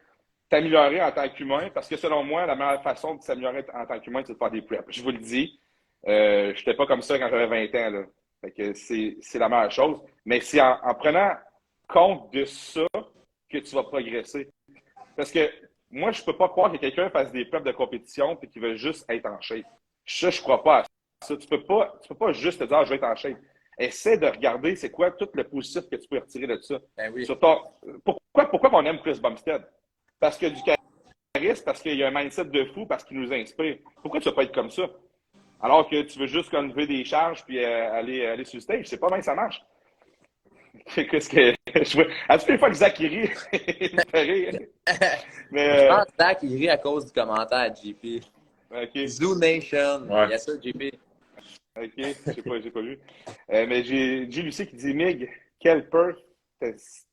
t'améliorer en tant qu'humain, parce que selon moi, la meilleure façon de s'améliorer en tant qu'humain, c'est de faire des preps. Je vous le dis, je n'étais pas comme ça quand j'avais 20 ans. Là. Fait que c'est la meilleure chose. Mais c'est en prenant compte de ça que tu vas progresser. Parce que moi, je ne peux pas croire que quelqu'un fasse des preps de compétition et qu'il veut juste être en shape. Ça, je ne crois pas à ça. Tu peux pas juste te dire, je vais être en shape. Essaie de regarder c'est quoi tout le positif que tu peux retirer de ça. Ben oui. Pourquoi on aime Chris Bumstead? Parce qu'il y a du charisme, parce qu'il y a un mindset de fou, parce qu'il nous inspire. Pourquoi tu ne vas pas être comme ça? Alors que tu veux juste lever des charges puis aller sur le stage. C'est pas bien que ça marche. Qu'est-ce que je vois? À toutes les fois que Zach il rit, il me fait rire. Mais, je pense que Zach il rit à cause du commentaire à JP. Okay. Zoo Nation. Ouais. Il y a ça, JP. OK, j'ai pas vu. Mais j'ai Lucie qui dit, Mig, quel perf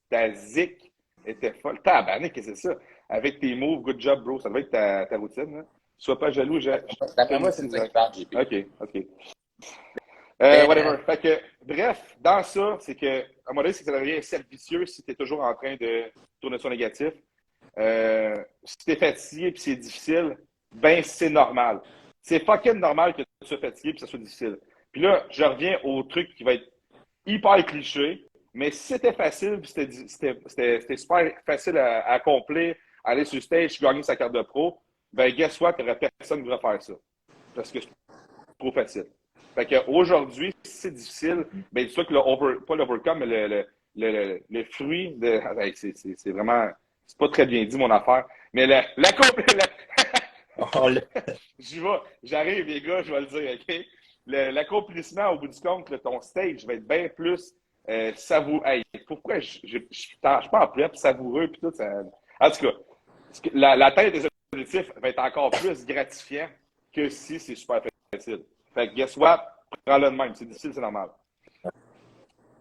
ta zik était folle. Tabarnak, qu'est-ce que c'est ça? Avec tes moves, good job, bro. Ça doit être ta routine. Hein? Sois pas jaloux. D'après moi, c'est ça qui parle, JP. OK. Whatever. Fait que, bref, dans ça, c'est que, à un moment donné, c'est que ça devient un cercle vicieux si tu es toujours en train de tourner sur négatif. Si tu es fatigué et c'est difficile, ben c'est normal. C'est fucking normal que tu sois fatigué et que ça soit difficile. Puis là, je reviens au truc qui va être hyper cliché, mais si c'était facile et c'était super facile à accomplir, aller sur le stage, gagner sa carte de pro, ben guess what, il n'y aurait personne qui voudrait faire ça. Parce que c'est trop facile. Fait qu'aujourd'hui, si c'est difficile, ben dis-toi que pas l'overcome, mais le fruit de. C'est vraiment. C'est pas très bien dit mon affaire. Mais j'y vais, j'arrive, les gars, je vais le dire, OK? L'accomplissement au bout du compte, là, ton stage va être bien plus savoureux. Hey, pourquoi je suis pas en prep, savoureux, puis tout. Ça... En tout cas, la tête des objectifs va être encore plus gratifiant que si c'est super facile. Fait que, guess what? Prends-le de même. C'est difficile, c'est normal.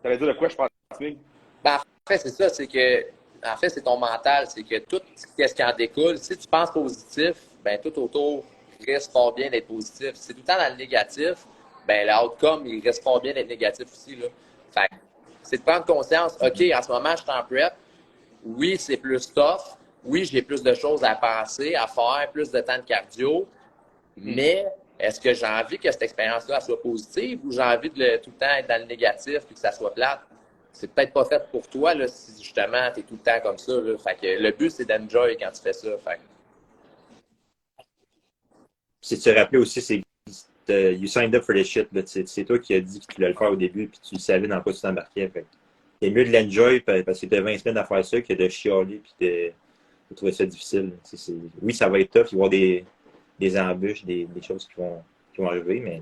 T'allais dire de quoi, je pense, Mig? Ben, en fait, c'est ça. C'est que en fait, c'est ton mental. C'est que tout ce qui en découle, si tu penses positif, ben tout autour risque fort bien d'être positif. Si c'est tout le temps dans le négatif, ben l'outcome, il risque fort bien d'être négatif aussi, là. Fait que c'est de prendre conscience, OK, en ce moment, je suis en prep. Oui, c'est plus tough. Oui, j'ai plus de choses à penser, à faire, plus de temps de cardio. Mais est-ce que j'ai envie que cette expérience-là soit positive ou j'ai envie de tout le temps être dans le négatif et que ça soit plate? C'est peut-être pas fait pour toi là, si justement tu es tout le temps comme ça. Là. Fait que le but, c'est d'enjoy quand tu fais ça. Fait que... Si tu te rappelles aussi, c'est you signed up for the shit. C'est toi qui as dit que tu voulais le faire au début puis tu savais dans quoi tu t'embarquais. C'est mieux de l'enjoy parce que tu as 20 semaines à faire ça que de chialer puis de trouver ça difficile. Oui, ça va être tough. Il va y avoir des embûches, des choses qui vont arriver, mais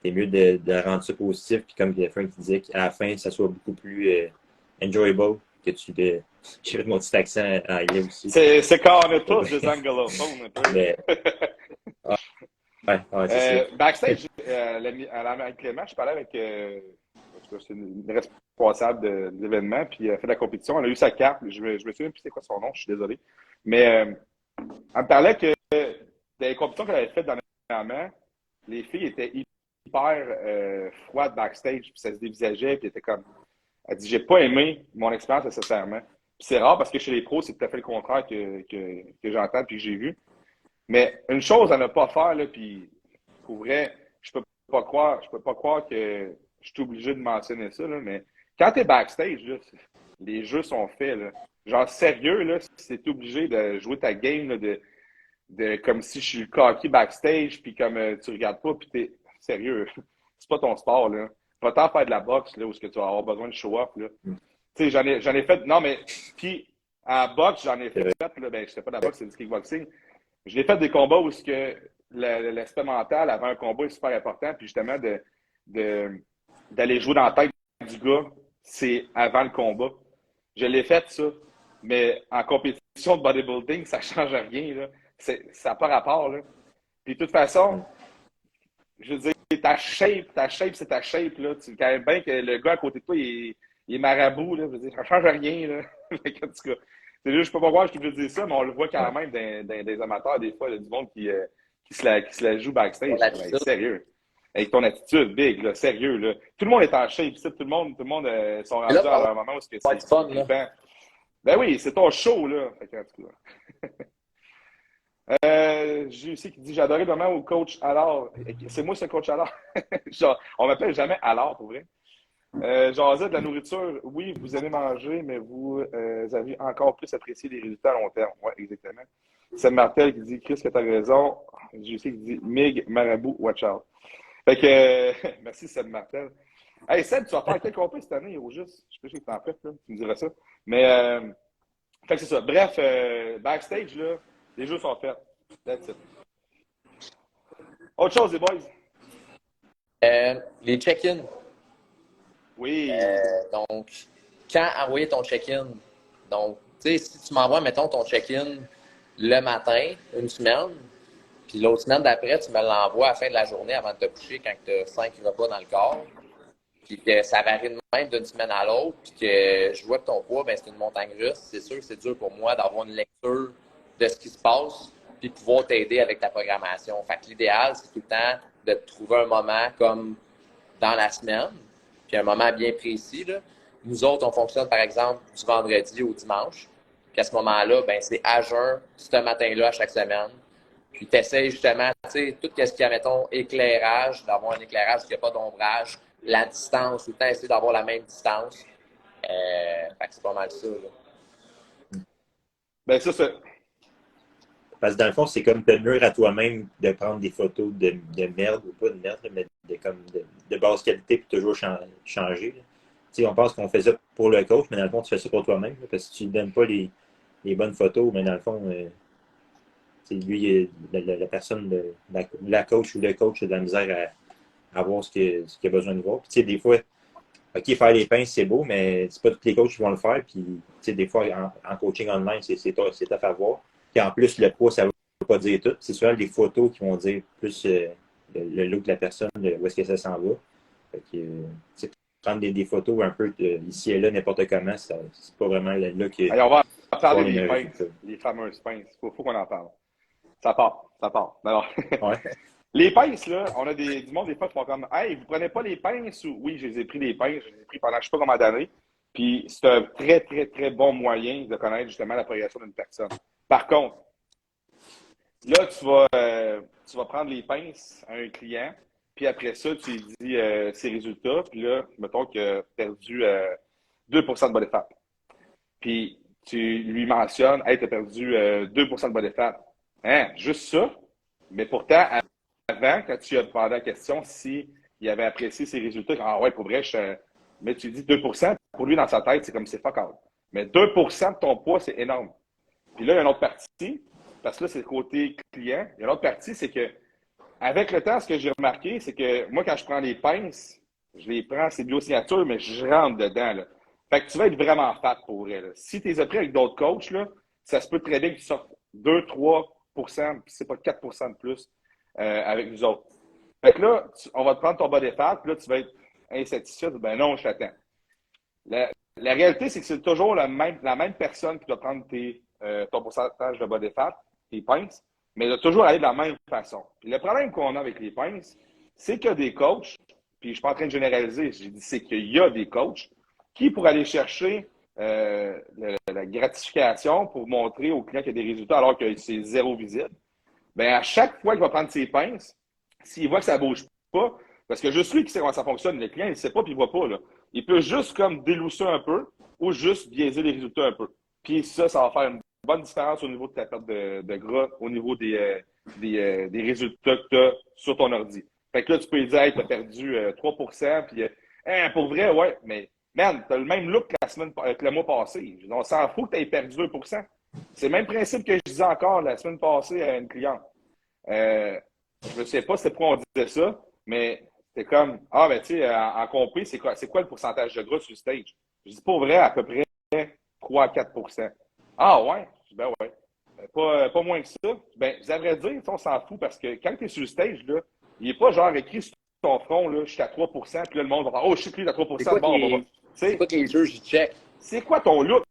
c'est mieux de rendre ça positif. Puis comme Frank disait, qu'à la fin, ça soit beaucoup plus enjoyable que tu le. J'ai fait mon petit accent anglais aussi. C'est quand on est tous des anglophones un peu. Mais, ouais, c'est ça. Backstage, à Clément, je parlais avec c'est une responsable de l'événement, puis elle a fait de la compétition. Elle a eu sa carte. Je me souviens plus c'est quoi son nom, je suis désolé. Mais elle me parlait que dans les compétitions qu'elle avait faites dernièrement, les filles étaient hyper froides backstage, puis ça se dévisageait, puis elle était comme. Elle dit, j'ai pas aimé mon expérience nécessairement. Puis c'est rare parce que chez les pros, c'est tout à fait le contraire que j'entends puis que j'ai vu. Mais une chose à ne pas faire, là, puis pour vrai, je peux pas croire que je suis obligé de mentionner ça, là, mais quand t'es backstage, là, les jeux sont faits, là. Genre sérieux, là, si t'es obligé de jouer ta game là, de comme si je suis le cocky backstage, puis comme tu regardes pas, puis t'es sérieux, c'est pas ton sport, là. Va t'en faire de la boxe, là, où est-ce que tu vas avoir besoin de show-off, là. Tu sais, j'en ai fait, non, mais, puis, en boxe, j'en ai fait, là, ben, je sais pas de la boxe, c'est du kickboxing. J'ai fait des combats où est-ce que l'aspect mental avant un combat est super important, puis justement, d'aller jouer dans la tête du gars, c'est avant le combat. Je l'ai fait, ça. Mais en compétition de bodybuilding, ça change rien, là. Ça n'a pas rapport, là. Puis de toute façon, je veux dire, ta shape, c'est ta shape, là. Tu quand même bien que le gars à côté de toi, il est marabout, là. Je veux dire, ça change rien, là. En tout cas, c'est juste, je peux pas voir, je peux dire ça, mais on le voit quand même dans des amateurs, des fois, il y a du monde qui se la joue backstage. Ben, sérieux. Avec ton attitude, big, là, sérieux, là. Tout le monde est en shape, tout le monde sont rendus à un moment où c'est fun, là. Ben oui, c'est ton show, là. Fait que, en tout cas. J'ai aussi qui dit j'ai adoré le moment où coach Allard. C'est moi ce coach Allard. Genre, on m'appelle jamais Allard pour vrai. Jaser de la nourriture, oui, vous aimez manger, mais vous avez encore plus apprécié les résultats à long terme. Oui, exactement. C'est Martel qui dit Chris que t'as raison. J'ai aussi qui dit Mig, Marabout, watch out. Fait que merci Seb Martel. Hey Seb, tu vas faire quel compé cette année au juste? Je sais pas si tu en fais, là, tu me diras ça. Mais fait que c'est ça. Bref, backstage, là, les jeux sont faits. That's it. Autre chose, les boys? Les check-in. Oui. Donc, quand envoyer ton check-in? Donc, tu sais, si tu m'envoies, mettons, ton check-in le matin, une semaine, puis l'autre semaine d'après, tu me l'envoies à la fin de la journée avant de te coucher quand tu as 5 repas dans le corps, puis que ça varie de même d'une semaine à l'autre, puis que je vois que ton poids, ben, c'est une montagne russe, c'est sûr que c'est dur pour moi d'avoir une lecture de ce qui se passe, puis pouvoir t'aider avec ta programmation. Fait que l'idéal, c'est tout le temps de trouver un moment comme dans la semaine, puis un moment bien précis, là. Nous autres, on fonctionne, par exemple, du vendredi au dimanche. Puis à ce moment-là, ben c'est à jeun, ce matin-là, à chaque semaine. Puis tu essaies justement, tu sais, tout ce qui a, mettons, éclairage, d'avoir un éclairage qui n'a pas d'ombrage, la distance, tout le temps essayer d'avoir la même distance. Fait que c'est pas mal ça, là. Ben ça, c'est... Parce que dans le fond, c'est comme te mur à toi-même de prendre des photos de merde, ou pas de merde, mais de basse qualité pour toujours changer. On pense qu'on fait ça pour le coach, mais dans le fond, tu fais ça pour toi-même. Parce que tu ne donnes pas les bonnes photos, mais dans le fond, lui, la personne, la coach ou le coach a de la misère à voir ce qu'il a besoin de voir. Puis, des fois, OK, faire les pinces, c'est beau, mais c'est pas tous les coachs qui vont le faire. Puis, des fois, en coaching online, c'est tough à voir. Puis en plus, le poids, ça ne veut pas dire tout. C'est souvent les photos qui vont dire plus le look de la personne, où est-ce que ça s'en va. Fait que, prendre des photos un peu ici et là, n'importe comment, c'est pas vraiment là que. Allez, on va en parler les des pinces, résultats. les fameuses pinces. Faut qu'on en parle. Ça part. Alors, Ouais. les pinces, là, on a du monde des fois qui font comme Hey, vous prenez pas les pinces ou oui, je les ai pris les pinces, je les ai pris pendant je sais pas combien d'années. Puis c'est un très, très, très bon moyen de connaître justement la progression d'une personne. Par contre, là, tu vas prendre les pinces à un client, puis après ça, tu lui dis ses résultats, puis là, mettons qu'il a perdu 2% de body fat. Puis tu lui mentionnes, hey, tu as perdu 2% de body fat. Hein, juste ça? Mais pourtant, avant, quand tu as demandé la question s'il avait apprécié ses résultats, ah ouais, pour vrai, mais tu dis 2%, pour lui, dans sa tête, c'est comme c'est fuck out. Mais 2% de ton poids, c'est énorme. Puis là, il y a une autre partie, parce que là, c'est le côté client. Il y a une autre partie, c'est que avec le temps, ce que j'ai remarqué, c'est que moi, quand je prends les pinces, je les prends, c'est bio-signature, mais je rentre dedans. Là. Fait que tu vas être vraiment fat pour vrai. Là. Si tu les as pris avec d'autres coachs, là, ça se peut très bien que tu sortes 2-3%, puis c'est pas 4% de plus avec nous autres. Fait que là, on va te prendre ton body fat, puis là, tu vas être insatisfait. Ben non, je t'attends. La réalité, c'est que c'est toujours la même personne qui doit prendre ton pourcentage de body fat, tes pinces, mais de toujours aller de la même façon. Puis le problème qu'on a avec les pinces, c'est qu'il y a des coachs, puis je ne suis pas en train de généraliser, j'ai dit c'est qu'il y a des coachs qui, pour aller chercher la gratification, pour montrer au client qu'il y a des résultats alors que c'est zéro visible, bien, à chaque fois qu'il va prendre ses pinces, s'il voit que ça ne bouge pas, parce que juste lui qui sait comment ça fonctionne, le client, il ne sait pas puis il ne voit pas. Là. Il peut juste comme délousser un peu ou juste biaiser les résultats un peu. Puis ça va faire une bonne différence au niveau de ta perte de gras, au niveau des résultats que tu as sur ton ordi. Fait que là, tu peux lui dire, hey, tu as perdu 3%, puis pour vrai, ouais, mais man, tu as le même look que le mois passé. On s'en fout que tu aies perdu 2%. C'est le même principe que je disais encore la semaine passée à une cliente. Je ne sais pas c'est pourquoi on disait ça, mais c'est comme, ben tu sais, en compris, c'est quoi le pourcentage de gras sur le stage? Je dis pas vrai, à peu près 3 à 4%. Ah ouais? Je dis, ben ouais. Pas moins que ça. Ben, à vrai dire, on s'en fout parce que quand tu es sur le stage, là, il n'est pas genre écrit sur ton front, là, je suis à 3%, puis là, le monde va faire, oh, je suis plus à 3%, c'est quoi que les juges ils checkent? C'est quoi ton look?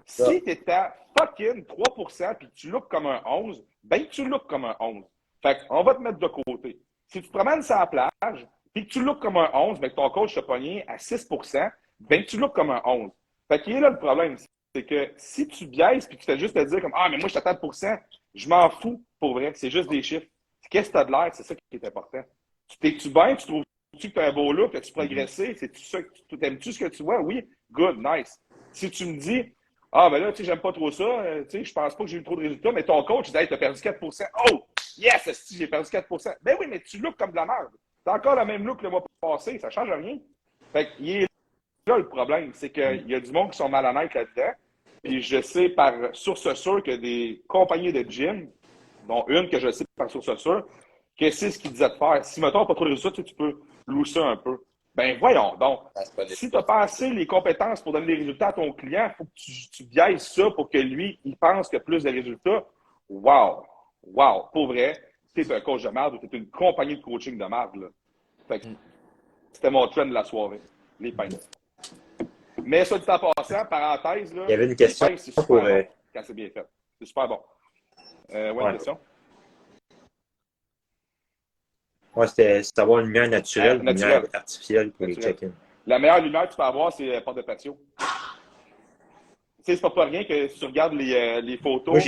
Ça. Si tu es à fucking 3% puis tu looks comme un 11, ben tu looks comme un 11. Fait qu'on va te mettre de côté. Si tu te promènes sur la plage puis que tu looks comme un 11, ben que ton coach t'a pogné à 6%, ben tu looks comme un 11. Fait qu'il est là le problème. C'est que si tu biaises puis que tu fais juste te dire comme mais moi je suis à 4%, je m'en fous pour vrai. C'est juste des chiffres. Qu'est-ce que tu as de l'air? C'est ça qui est important. T'es-tu bien? Tu trouves-tu que tu as un beau look? As-tu progressé? T'aimes-tu ce que tu vois? Oui. Good, nice. Si tu me dis ben là, tu sais, j'aime pas trop ça. Tu sais, je pense pas que j'ai eu trop de résultats, mais ton coach, il dit, hey, t'as perdu 4%. Oh! Yes! J'ai perdu 4%. Ben oui, mais tu looks comme de la merde. T'as encore le même look que le mois passé. Ça change rien. Fait qu'il est là le problème. C'est qu'il y a du monde qui sont malhonnêtes là-dedans. Puis je sais par source sûre que des compagnies de gym, dont une que je sais par source sûre, que c'est ce qu'ils disaient de faire. Si, mettons, pas trop de résultats, tu peux lousser un peu. Ben voyons donc. Si tu n'as pas assez les compétences pour donner des résultats à ton client, il faut que tu biaises ça pour que lui, il pense qu'il y a plus de résultats. Wow! Wow! Pour vrai, tu es un coach de merde ou tu es une compagnie de coaching de merde. Là. Fait que c'était mon trend de la soirée. Les pinces. Mais ça, dit en passant, parenthèse, là, il y avait une question les pinces, c'est super pour. bon quand c'est bien fait. C'est super bon. Une question? Ouais, c'était savoir une lumière naturelle, une lumière artificielle pour les check-in. La meilleure lumière que tu peux avoir, c'est la porte de patio. Tu sais, c'est pas rien que si tu regardes les photos,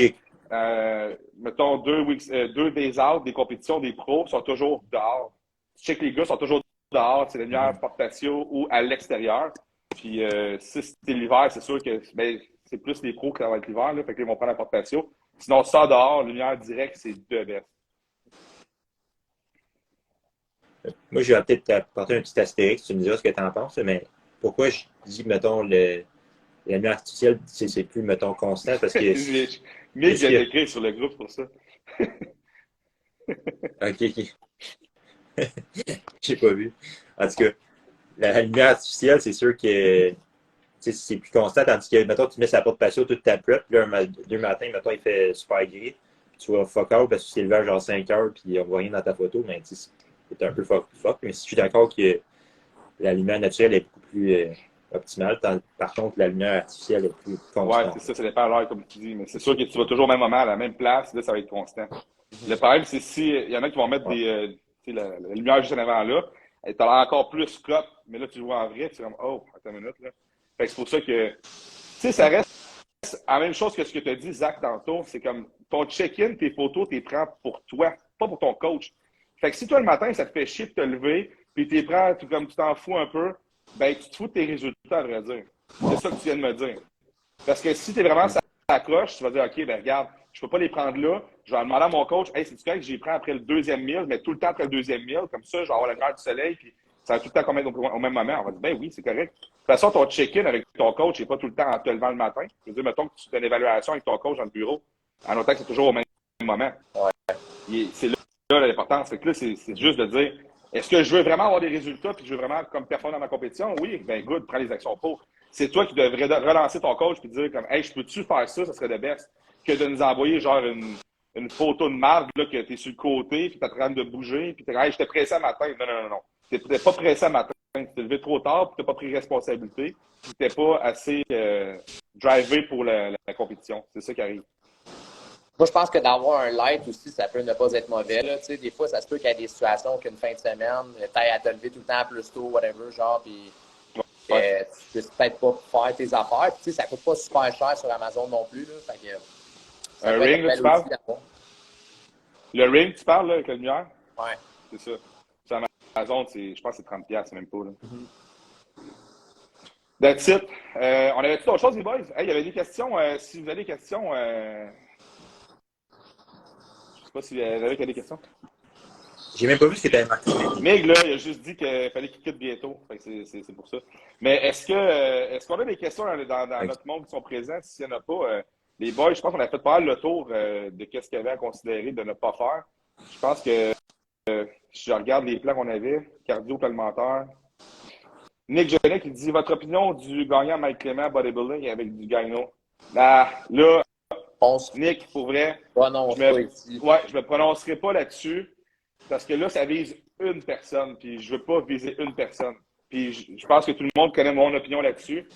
mettons, deux des arts, des compétitions, des pros sont toujours dehors. Tu sais que les gars sont toujours dehors, c'est la lumière porte patio ou à l'extérieur. Puis si c'est l'hiver, c'est sûr que c'est plus les pros qui vont être l'hiver, là, fait qu'ils vont prendre la porte patio. Sinon, ça dehors, lumière directe, c'est de best. Moi, je vais peut-être apporter un petit astérix, tu me diras ce que tu en penses, mais pourquoi je dis, mettons, la lumière artificielle, c'est plus, mettons, constant, parce que... Mais j'ai écrit sur le groupe pour ça. OK. J'ai pas vu. En tout cas, la lumière artificielle, c'est sûr que c'est plus constant, tandis que, mettons, tu mets sa porte patio toute ta prep, puis là, deux matins, mettons, il fait super gris, tu vas fuck out parce que tu t'es levé à genre 5 heures, puis on voit rien dans ta photo, mais c'est un peu fuck. Mais si je suis d'accord que la lumière naturelle est beaucoup plus optimale. Par contre, la lumière artificielle est plus Ouais, constante. c'est ça dépend à l'heure, comme tu dis. Mais c'est sûr que tu vas toujours au même moment, à la même place, là, ça va être constant. Le problème, c'est si il y en a qui vont mettre la lumière juste en avant là, et t'as l'air encore plus cop, mais là, tu le vois en vrai, tu es comme, oh, attends une minute, là. Fait que c'est pour ça que, tu sais, ça reste la même chose que ce que tu as dit, Zach, tantôt. C'est comme, ton check-in, tes photos, t'es prends pour toi, pas pour ton coach. Fait que si toi, le matin, ça te fait chier de te lever, puis t'es prends, comme tu t'en fous un peu, ben, tu te fous de tes résultats, à vrai dire. C'est ça que tu viens de me dire. Parce que si t'es vraiment s'accroche, tu vas dire, OK, ben regarde, je peux pas les prendre là. Je vais demander à mon coach, hey, c'est-tu correct que j'ai pris après le deuxième meal, mais tout le temps après le deuxième meal, comme ça, je vais avoir la lumière du soleil, puis ça va tout le temps combien au même moment. On va dire, ben oui, c'est correct. De toute façon, ton check-in avec ton coach n'est pas tout le temps en te levant le matin. Je veux dire, mettons que tu fais une évaluation avec ton coach dans le bureau, en notant que c'est toujours au même moment. C'est là l'importance. Fait que là, c'est juste de dire, est-ce que je veux vraiment avoir des résultats puis je veux vraiment comme performer dans ma compétition? Oui, ben good, prends les actions pour. C'est toi qui devrais relancer ton coach et dire comme, hey, je peux-tu faire ça? Ça serait le best. Que de nous envoyer genre une photo de marde là, que tu es sur le côté puis tu es en train de bouger puis tu hey, j'étais pressé à matin. Non. Tu n'étais pas pressé à matin. Tu t'es levé trop tard puis tu n'as pas pris responsabilité. Tu n'étais pas assez drivé pour la compétition. C'est ça qui arrive. Moi, je pense que d'avoir un light aussi, ça peut ne pas être mauvais. Là. Tu sais, des fois, ça se peut qu'il y ait des situations qu'une fin de semaine, t'ailles à te lever tout le temps plus tôt, whatever, genre, puis tu peux peut-être pas faire tes affaires. Puis, tu sais, ça coûte pas super cher sur Amazon non plus. Là. Fait que, un ring, là, tu parles? Le ring, tu parles, là, avec la lumière? Ouais. C'est ça. Sur Amazon, je pense que c'est 30$, c'est même pas, là. That's it. On avait-tu d'autres choses, les boys? Hey, il y avait des questions. Si vous avez des questions, je sais pas si Eric a des questions. J'ai même pas vu ce que tu avais marqué. Mig, là, il a juste dit qu'il fallait qu'il quitte bientôt. Fait que c'est pour ça. Mais est-ce qu'on a des questions dans notre monde qui sont présents? S'il n'y en a pas, les boys, je pense qu'on a fait pas mal le tour de qu'est-ce qu'il y avait à considérer de ne pas faire. Je pense que si je regarde les plans qu'on avait, cardio, palmentaire. Nick Genet qui dit votre opinion du gagnant Mike Clément bodybuilding avec du Gaino. Là, Nick, pour vrai, je me prononcerai pas là-dessus parce que là, ça vise une personne, puis je veux pas viser une personne. Puis je pense que tout le monde connaît mon opinion là-dessus.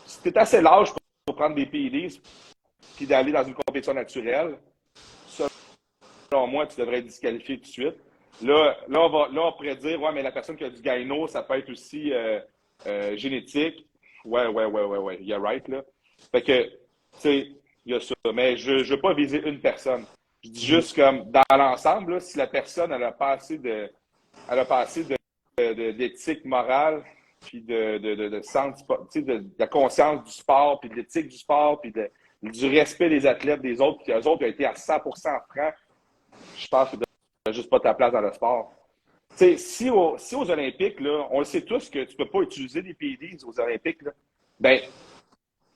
Si tu es assez large pour prendre des PEDs puis d'aller dans une compétition naturelle, selon moi, tu devrais être disqualifié tout de suite. Là, on pourrait dire, ouais, mais la personne qui a du Gaino, ça peut être aussi génétique. Ouais, you're right, là. Fait que, tu sais, il y a ça. Mais je ne veux pas viser une personne. Je dis juste comme, dans l'ensemble, là, si la personne, elle a pas assez d'éthique morale, puis de sens, de la conscience du sport, puis de l'éthique du sport, puis du respect des athlètes des autres, puis eux autres ont été à 100% francs, je pense que tu n'as juste pas ta place dans le sport. Tu sais, si aux Olympiques, là, on le sait tous que tu ne peux pas utiliser des PEDs aux Olympiques, là, ben,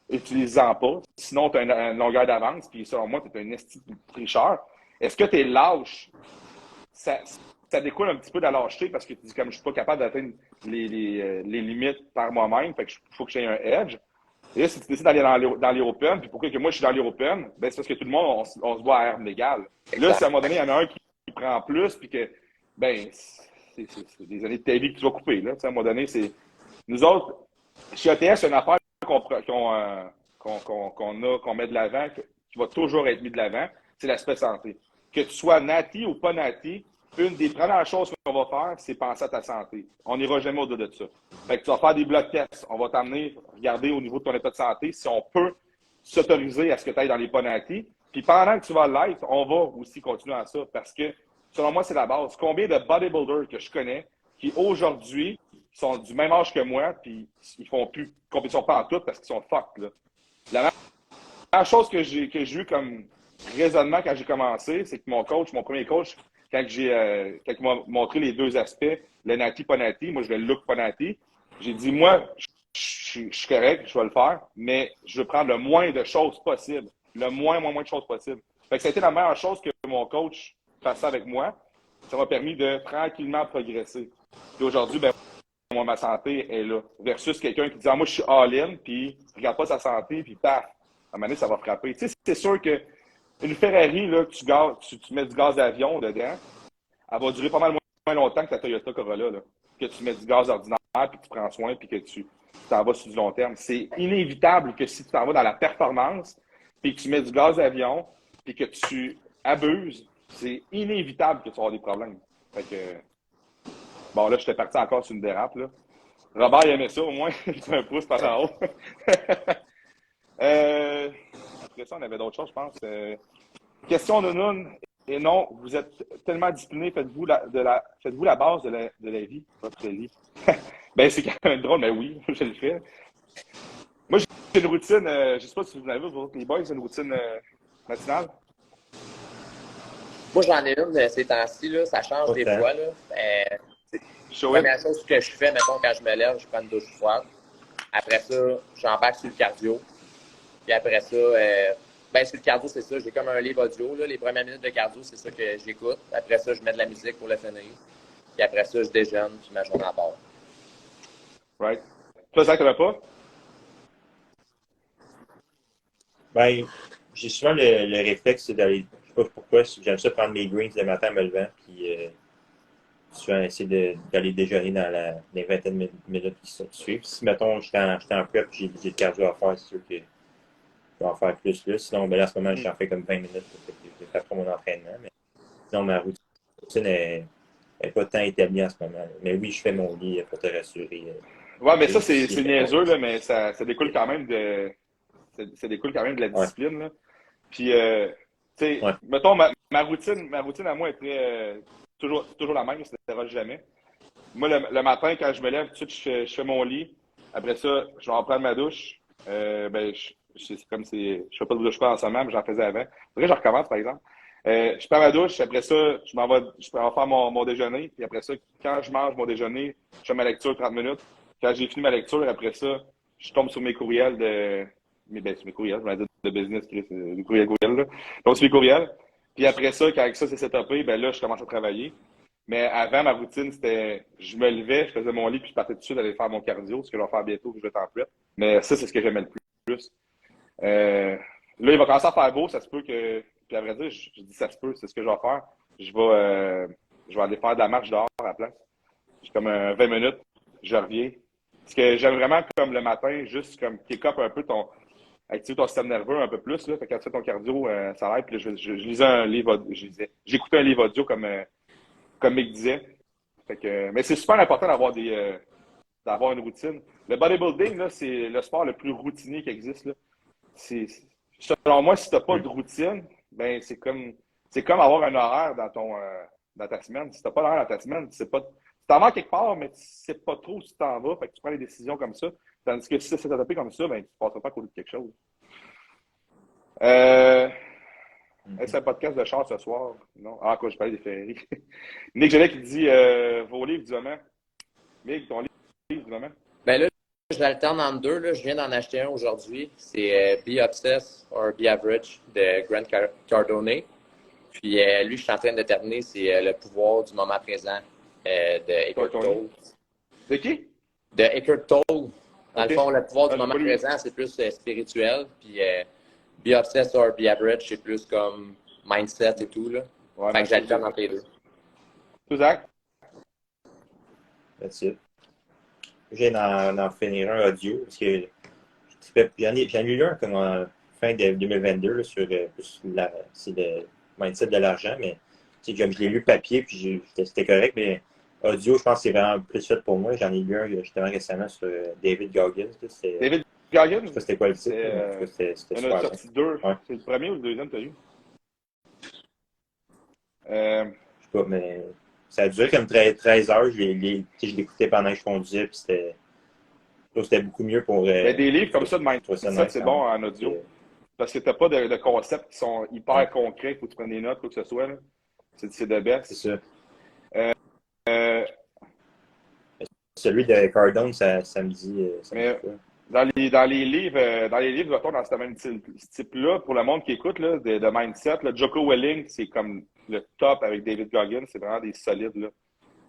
utilise-en pas. Sinon, tu as une longueur d'avance, puis selon moi, tu es un esti de tricheur. Est-ce que tu es lâche? Ça découle un petit peu de la lâcheté parce que tu dis, comme je suis pas capable d'atteindre les limites par moi-même, fait que il faut que j'aie un edge. Et là, si tu décides d'aller dans les Open, puis pourquoi que moi je suis dans les Open, ben c'est parce que tout le monde, on se voit à armes légales. Là, si à un moment donné, il y en a un qui prend plus, puis que, ben, c'est des années de ta vie que tu vas couper. Là. À un moment donné, c'est. Nous autres, chez ATS, c'est une affaire qu'on met de l'avant, qui va toujours être mis de l'avant, c'est l'aspect santé. Que tu sois nati ou pas nati, une des premières choses qu'on va faire, c'est penser à ta santé. On n'ira jamais au-delà de ça. Fait que tu vas faire des blood tests. On va t'amener regarder au niveau de ton état de santé si on peut s'autoriser à ce que tu ailles dans les pas natis. Puis pendant que tu vas l'être, on va aussi continuer à ça parce que, selon moi, c'est la base. Combien de bodybuilders que je connais qui, aujourd'hui, sont du même âge que moi, puis ils font plus compétition pas en tout parce qu'ils sont fucked, là. La première chose que j'ai eu comme raisonnement quand j'ai commencé, c'est que mon premier coach, quand il m'a montré les deux aspects, le nati, pas nati, moi je le look pas nati, j'ai dit, moi, je suis correct, je vais le faire, mais je veux prendre le moins de choses possible. Le moins de choses possible. Fait que ça a été la meilleure chose que mon coach fasse ça avec moi. Ça m'a permis de tranquillement progresser. Puis aujourd'hui, ben, moi, ma santé est là. Versus quelqu'un qui dit, ah, moi, je suis all-in, puis regarde pas sa santé, puis paf, à un moment donné, ça va frapper. Tu sais, c'est sûr que une Ferrari, là, tu mets du gaz d'avion dedans, elle va durer pas mal moins longtemps que ta Toyota Corolla, là, que tu mets du gaz ordinaire, puis que tu prends soin, puis que tu t'en vas sur du long terme. C'est inévitable que si tu t'en vas dans la performance, puis que tu mets du gaz d'avion, puis que tu abuses, c'est inévitable que tu vas avoir des problèmes. Fait que, bon, là, j'étais parti encore sur une dérape, là. Robert, il aimait ça, au moins. Il fait un pouce par en haut. Après ça, on avait d'autres choses, je pense. Question de Noun. Et non, vous êtes tellement discipliné, faites-vous la base de la vie, votre vie. Ben, c'est quand même drôle, mais oui, je le fais. Moi, j'ai une routine, je ne sais pas si vous l'avez, vous, les boys, une routine matinale. Moi, j'en ai une ces temps-ci, là, ça change des fois. Là. La première chose que je fais, mettons, quand je me lève, je prends une douche froide. Après ça, j'embarque sur le cardio. Puis après ça, sur le cardio, c'est ça. J'ai comme un livre audio. Là. Les premières minutes de cardio, c'est ça que j'écoute. Après ça, je mets de la musique pour le finir. Puis après ça, je déjeune, puis ma journée en part. Right. Toi, Zach, tu n'as pas? Ben, j'ai souvent le réflexe d'aller, je sais pas pourquoi, j'aime ça prendre mes greens le matin en me levant, puis souvent essayer d'aller déjeuner dans les vingtaines de minutes qui suivent. Si, mettons, j'étais en prep, j'ai le cardio à faire, c'est sûr que je vais en faire plus. Sinon, ben là, en ce moment, j'en fais comme 20 minutes, je fais pas mon entraînement, mais sinon, ma routine n'est pas tant établie en ce moment. Là. Mais oui, je fais mon lit pour te rassurer. Ouais, mais ça, c'est niaiseux, là, mais ça découle quand même de... Ça découle quand même de la discipline. Là. Puis, tu sais, mettons, ma routine à moi est très, toujours la même, ça ne déroge jamais. Moi, le matin, quand je me lève, tout de suite, je fais mon lit. Après ça, je vais en prendre ma douche. C'est comme si je fais pas de douche en ce moment, mais j'en faisais avant. Faudrait que je recommence, par exemple. Je prends ma douche. Après ça, je vais faire mon déjeuner. Puis après ça, quand je mange mon déjeuner, je fais ma lecture 30 minutes. Quand j'ai fini ma lecture, après ça, je tombe sur mes courriels sur mes courriels, je vais dire de business, les courriels, là. Donc, sur mes courriels. Puis après ça, quand ça c'est setupé, ben là, je commence à travailler. Mais avant, ma routine, c'était, je me levais, je faisais mon lit, puis je partais tout de suite aller faire mon cardio, ce que je vais faire bientôt, puis je vais être en prep. Mais ça, c'est ce que j'aimais le plus. Là, il va commencer à faire beau, ça se peut que, puis à vrai dire, je dis ça se peut, c'est ce que je vais faire. Je vais aller faire de la marche dehors à la place. J'ai comme 20 minutes, je reviens. Parce que j'aime vraiment comme le matin, juste comme kick up un peu activer ton système nerveux un peu plus. Là. Fait que quand tu fais ton cardio, ça l'aide. Puis là, je lisais un livre, j'écoutais un livre audio comme Mick disait. Fait que, mais c'est super important d'avoir une routine. Le bodybuilding, là, c'est le sport le plus routinier qui existe. Là. Selon moi, si tu n'as pas de routine, ben c'est comme avoir un horaire dans ta semaine. Si tu n'as pas d'horaire dans ta semaine, tu t'en vas quelque part, mais tu ne sais pas trop où tu t'en vas. Fait que tu prends des décisions comme ça. Tandis que si c'est tapé comme ça, ben, tu ne passeras pas à côté de quelque chose. C'est un podcast de char ce soir. Non? Ah, quoi, je parlais des Ferrari. Nick Gellet qui dit vos livres du moment. Nick, ton livre du moment? Ben là, j'alterne entre deux. Là. Je viens d'en acheter un aujourd'hui. C'est Be Obsessed or Be Average de Grant Cardone. Puis lui, je suis en train de terminer, c'est Le pouvoir du moment présent de Eckhart Tolle. De qui? De Eckhart Tolle. Dans le fond, le pouvoir du moment présent, c'est plus spirituel. Puis Be Obsessed or Be Average, c'est plus comme mindset et tout. Là. Ouais, fait que j'alterne entre les deux. Tout Zach? That's it. J'ai d'en finir un audio. Parce que j'en ai lu un comme en fin de 2022 là, sur c'est le mindset de l'argent. Mais je l'ai lu papier, puis c'était correct. Mais audio, je pense que c'est vraiment plus fait pour moi. J'en ai lu un justement récemment sur David Goggins. David Goggins? Je sais pas c'était quoi le titre. C'était on a sorti deux. Ouais. C'est le premier ou le deuxième que tu as eu? Je sais pas, mais ça a duré comme 13 heures. Je l'écoutais pendant que je conduisais. Puis c'était beaucoup mieux pour. Mais des livres comme ça de mindset, c'est bon en audio. Parce que tu n'as pas de concepts qui sont hyper concrets. Il faut que tu prennes des notes, quoi que ce soit. Là. C'est de best. C'est ça. Celui de Cardone, ça me dit. Dans les livres, mettons, dans ce même type-là, pour le monde qui écoute, là, de mindset, là, Jocko Willing, c'est comme le top avec David Goggins. C'est vraiment des solides. Là.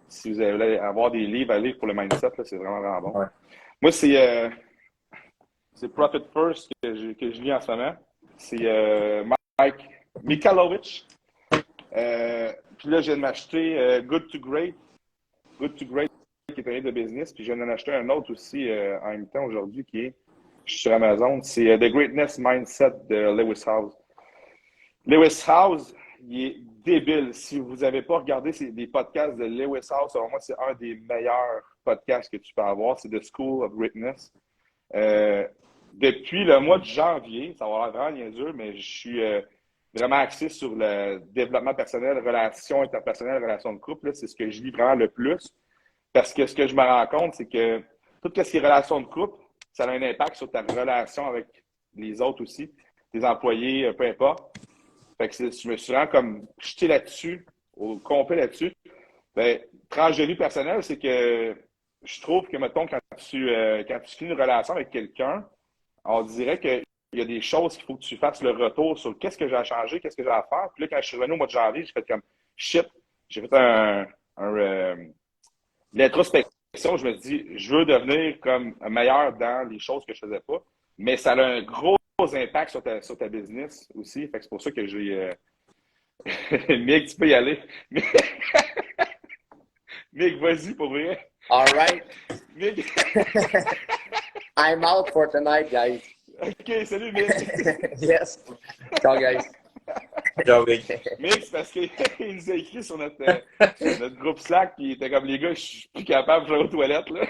Si vous allez avoir des livres à lire pour le mindset, là, c'est vraiment, vraiment bon. Ouais. Moi, c'est Profit First que je lis en ce moment. C'est Mike Michalowicz. Puis là, je viens de m'acheter Good to Great. Good to Great, qui est un livre de business. Puis je viens d'en acheter un autre aussi en même temps aujourd'hui qui est, je suis sur Amazon, c'est The Greatness Mindset de Lewis Howes. Lewis Howes, il est débile. Si vous n'avez pas regardé des podcasts de Lewis Howes, selon moi, c'est un des meilleurs podcasts que tu peux avoir. C'est The School of Greatness. Depuis le mois de janvier, ça va avoir vraiment niaiseux, mais je suis vraiment axé sur le développement personnel, relations interpersonnelles, relations de couple. C'est ce que je lis vraiment le plus. Parce que ce que je me rends compte, c'est que tout ce qui est relations de couple, ça a un impact sur ta relation avec les autres aussi, tes employés, peu importe. Fait que je me suis vraiment comme jeté là-dessus, au complet là-dessus. Ben, tranche de vie personnelle, c'est que je trouve que, mettons, quand tu finis une relation avec quelqu'un, on dirait qu'il y a des choses qu'il faut que tu fasses le retour sur qu'est-ce que j'ai à changer, qu'est-ce que j'ai à faire. Puis là, quand je suis revenu au mois de janvier, j'ai fait comme shit. J'ai fait l'introspection. Je me suis dit, je veux devenir comme meilleur dans les choses que je faisais pas. Mais ça a un gros impact sur ta business aussi. Fait que c'est pour ça que j'ai. Mick, tu peux y aller. Mick, vas-y pour vrai. All right. Mick. I'm out for tonight, guys. OK, salut Mick. Yes. Ciao, guys. Ciao, Mick. Mick, c'est parce qu'il nous a écrit sur notre groupe Slack, puis il était comme les gars, je suis plus capable, je vais aux toilettes, là.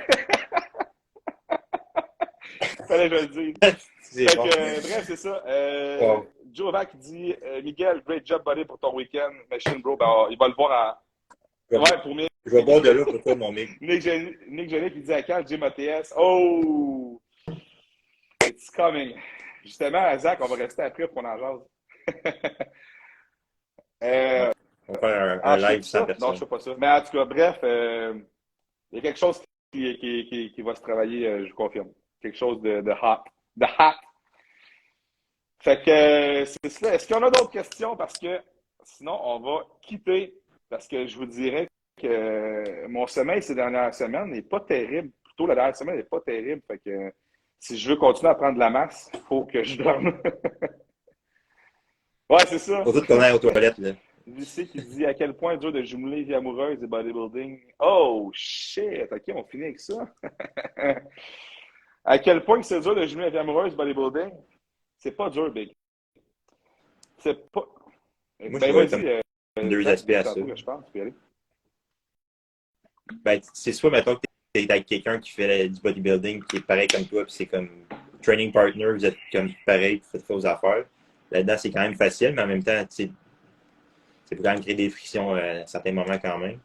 Fallait que je le dise. Fait que, bref, c'est ça. Wow. Joe Vac qui dit Miguel, great job, buddy, pour ton week-end. Machine, bro, ben, il va le voir en. Ouais, pour Mick. Je vais boire de l'eau pour toi, mon Mick. Nick Genet qui dit à quand Jim ATS. Oh! It's coming. Justement, Zach, on va rester après pour qu'on en jase. On va faire un live sans personne. Non, je ne fais pas ça. Mais en tout cas, bref, il y a quelque chose qui va se travailler, je vous confirme. Quelque chose de hot. De hot. Fait que c'est cela. Est-ce qu'il y en a d'autres questions? Parce que sinon, on va quitter. Parce que je vous dirais que mon sommeil ces dernières semaines n'est pas terrible. Plutôt, la dernière semaine n'est pas terrible. Fait que si je veux continuer à prendre de la masse, il faut que je dorme. Ouais, c'est ça. Faut tout qu'on aille aux toilettes, là. Lucie qui dit à quel point c'est dur de jumeler vie amoureuse et bodybuilding. Oh, shit! OK, on finit avec ça. À quel point c'est dur de jumeler vie amoureuse et bodybuilding? C'est pas dur, Big. C'est pas. Moi, Ben, je vois vas-y. deux aspects à ça. Je pense, tu peux y aller. Ben, c'est soit, mettons, que tu es avec quelqu'un qui fait du bodybuilding qui est pareil comme toi, puis c'est comme training partner, vous êtes comme pareil, vous faites vos affaires. Là-dedans, c'est quand même facile, mais en même temps, tu sais, c'est pour quand même créer des frictions à certains moments quand même.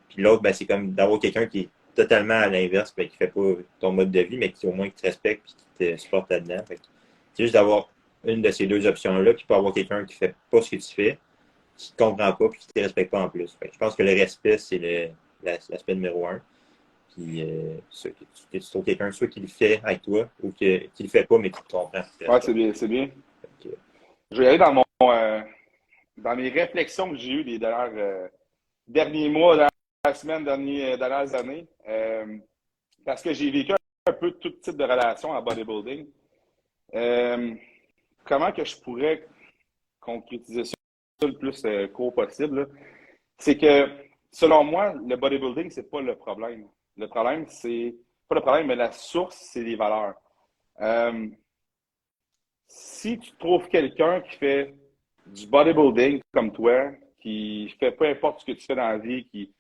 Puis l'autre, ben, c'est comme d'avoir quelqu'un qui est totalement à l'inverse, ben, qui fait pas ton mode de vie, mais qui au moins qui te respecte et qui te supporte là-dedans. C'est juste d'avoir une de ces deux options-là, puis pas avoir quelqu'un qui fait pas ce que tu fais, qui te comprend pas, puis qui te respecte pas en plus. Je pense que le respect, c'est l'aspect numéro un. Puis tu trouves quelqu'un soit qui le fait avec toi, ou qui le fait pas, mais qui te comprend. Ouais, c'est bien, c'est bien. Okay. Je vais y aller dans mes réflexions que j'ai eues les derniers mois, dernières semaines, dernières années. Parce que j'ai vécu un peu tout type de relations en bodybuilding. Comment que je pourrais concrétiser ça le plus court possible? C'est que, selon moi, le bodybuilding, c'est pas le problème. Le problème, c'est pas le problème, mais la source, c'est les valeurs. Si tu trouves quelqu'un qui fait du bodybuilding comme toi, qui fait peu importe ce que tu fais dans la vie, qui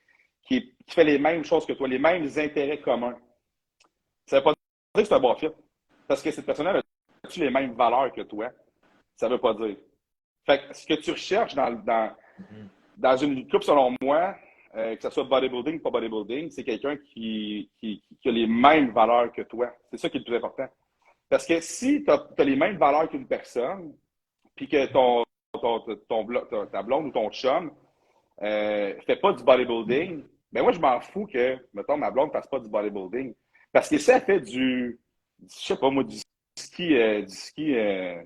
fait les mêmes choses que toi, les mêmes intérêts communs, ça ne veut pas dire que c'est un bon fit. Parce que cette personne-là a-tu les mêmes valeurs que toi? Ça ne veut pas dire. Fait que ce que tu recherches dans une couple, selon moi, que ce soit bodybuilding ou pas bodybuilding, c'est quelqu'un qui a les mêmes valeurs que toi. C'est ça qui est le plus important. Parce que si tu as les mêmes valeurs qu'une personne, puis que ta blonde ou ton chum fait pas du bodybuilding, ben moi, je m'en fous que, mettons, ma blonde ne fasse pas du bodybuilding. Parce que si elle fait je sais pas moi, du ski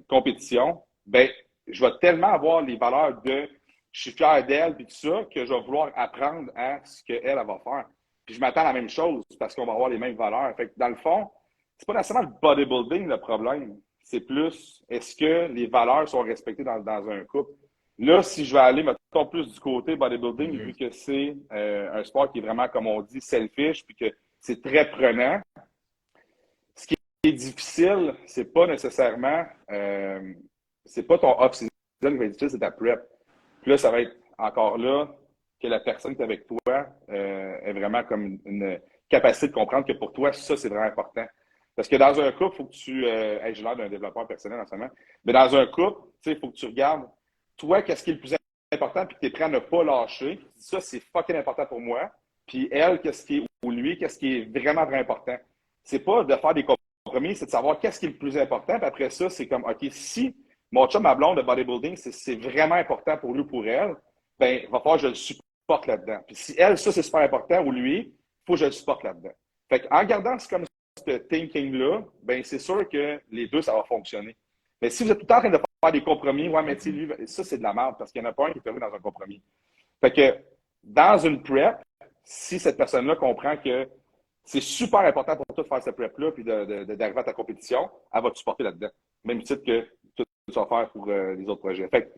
compétition, ben, je vais tellement avoir les valeurs de je suis fier d'elle puis tout ça, que je vais vouloir apprendre à ce qu'elle va faire. Puis je m'attends à la même chose parce qu'on va avoir les mêmes valeurs. Fait que dans le fond, c'est pas nécessairement le bodybuilding le problème. C'est plus, est-ce que les valeurs sont respectées dans un couple? Là, si je vais aller, mettons, plus du côté bodybuilding, Mhm. vu que c'est un sport qui est vraiment, comme on dit, selfish, puis que c'est très prenant, ce qui est difficile, c'est pas nécessairement, c'est pas ton off-season qui va être difficile, c'est ta prep. Puis là, ça va être encore là que la personne qui est avec toi est vraiment comme une capacité de comprendre que pour toi, ça, c'est vraiment important. Parce que dans un couple, il faut que tu. Hey, j'ai l'air d'un développeur personnel en ce moment. Mais dans un couple, il faut que tu regardes, toi, qu'est-ce qui est le plus important, puis que tu es prêt à ne pas lâcher. Ça, c'est fucking important pour moi. Puis elle, qu'est-ce qui est, ou lui, qu'est-ce qui est vraiment, vraiment important. C'est pas de faire des compromis, c'est de savoir qu'est-ce qui est le plus important. Puis après ça, c'est comme, OK, si mon chum, ma blonde de bodybuilding, c'est vraiment important pour lui ou pour elle, ben, il va falloir que je le supporte là-dedans. Puis si elle, ça, c'est super important, ou lui, il faut que je le supporte là-dedans. Fait qu'en gardant comme ce thinking-là, ben, c'est sûr que les deux, ça va fonctionner. Mais si vous êtes tout le temps en train de faire des compromis, ouais, mais tu sais, lui, ça, c'est de la merde, parce qu'il n'y en a pas un qui est heureux dans un compromis. Fait que dans une prep, si cette personne-là comprend que c'est super important pour toi de faire cette prep-là puis d'arriver à ta compétition, elle va te supporter là-dedans. Même titre que tout tu vas faire pour les autres projets. Fait que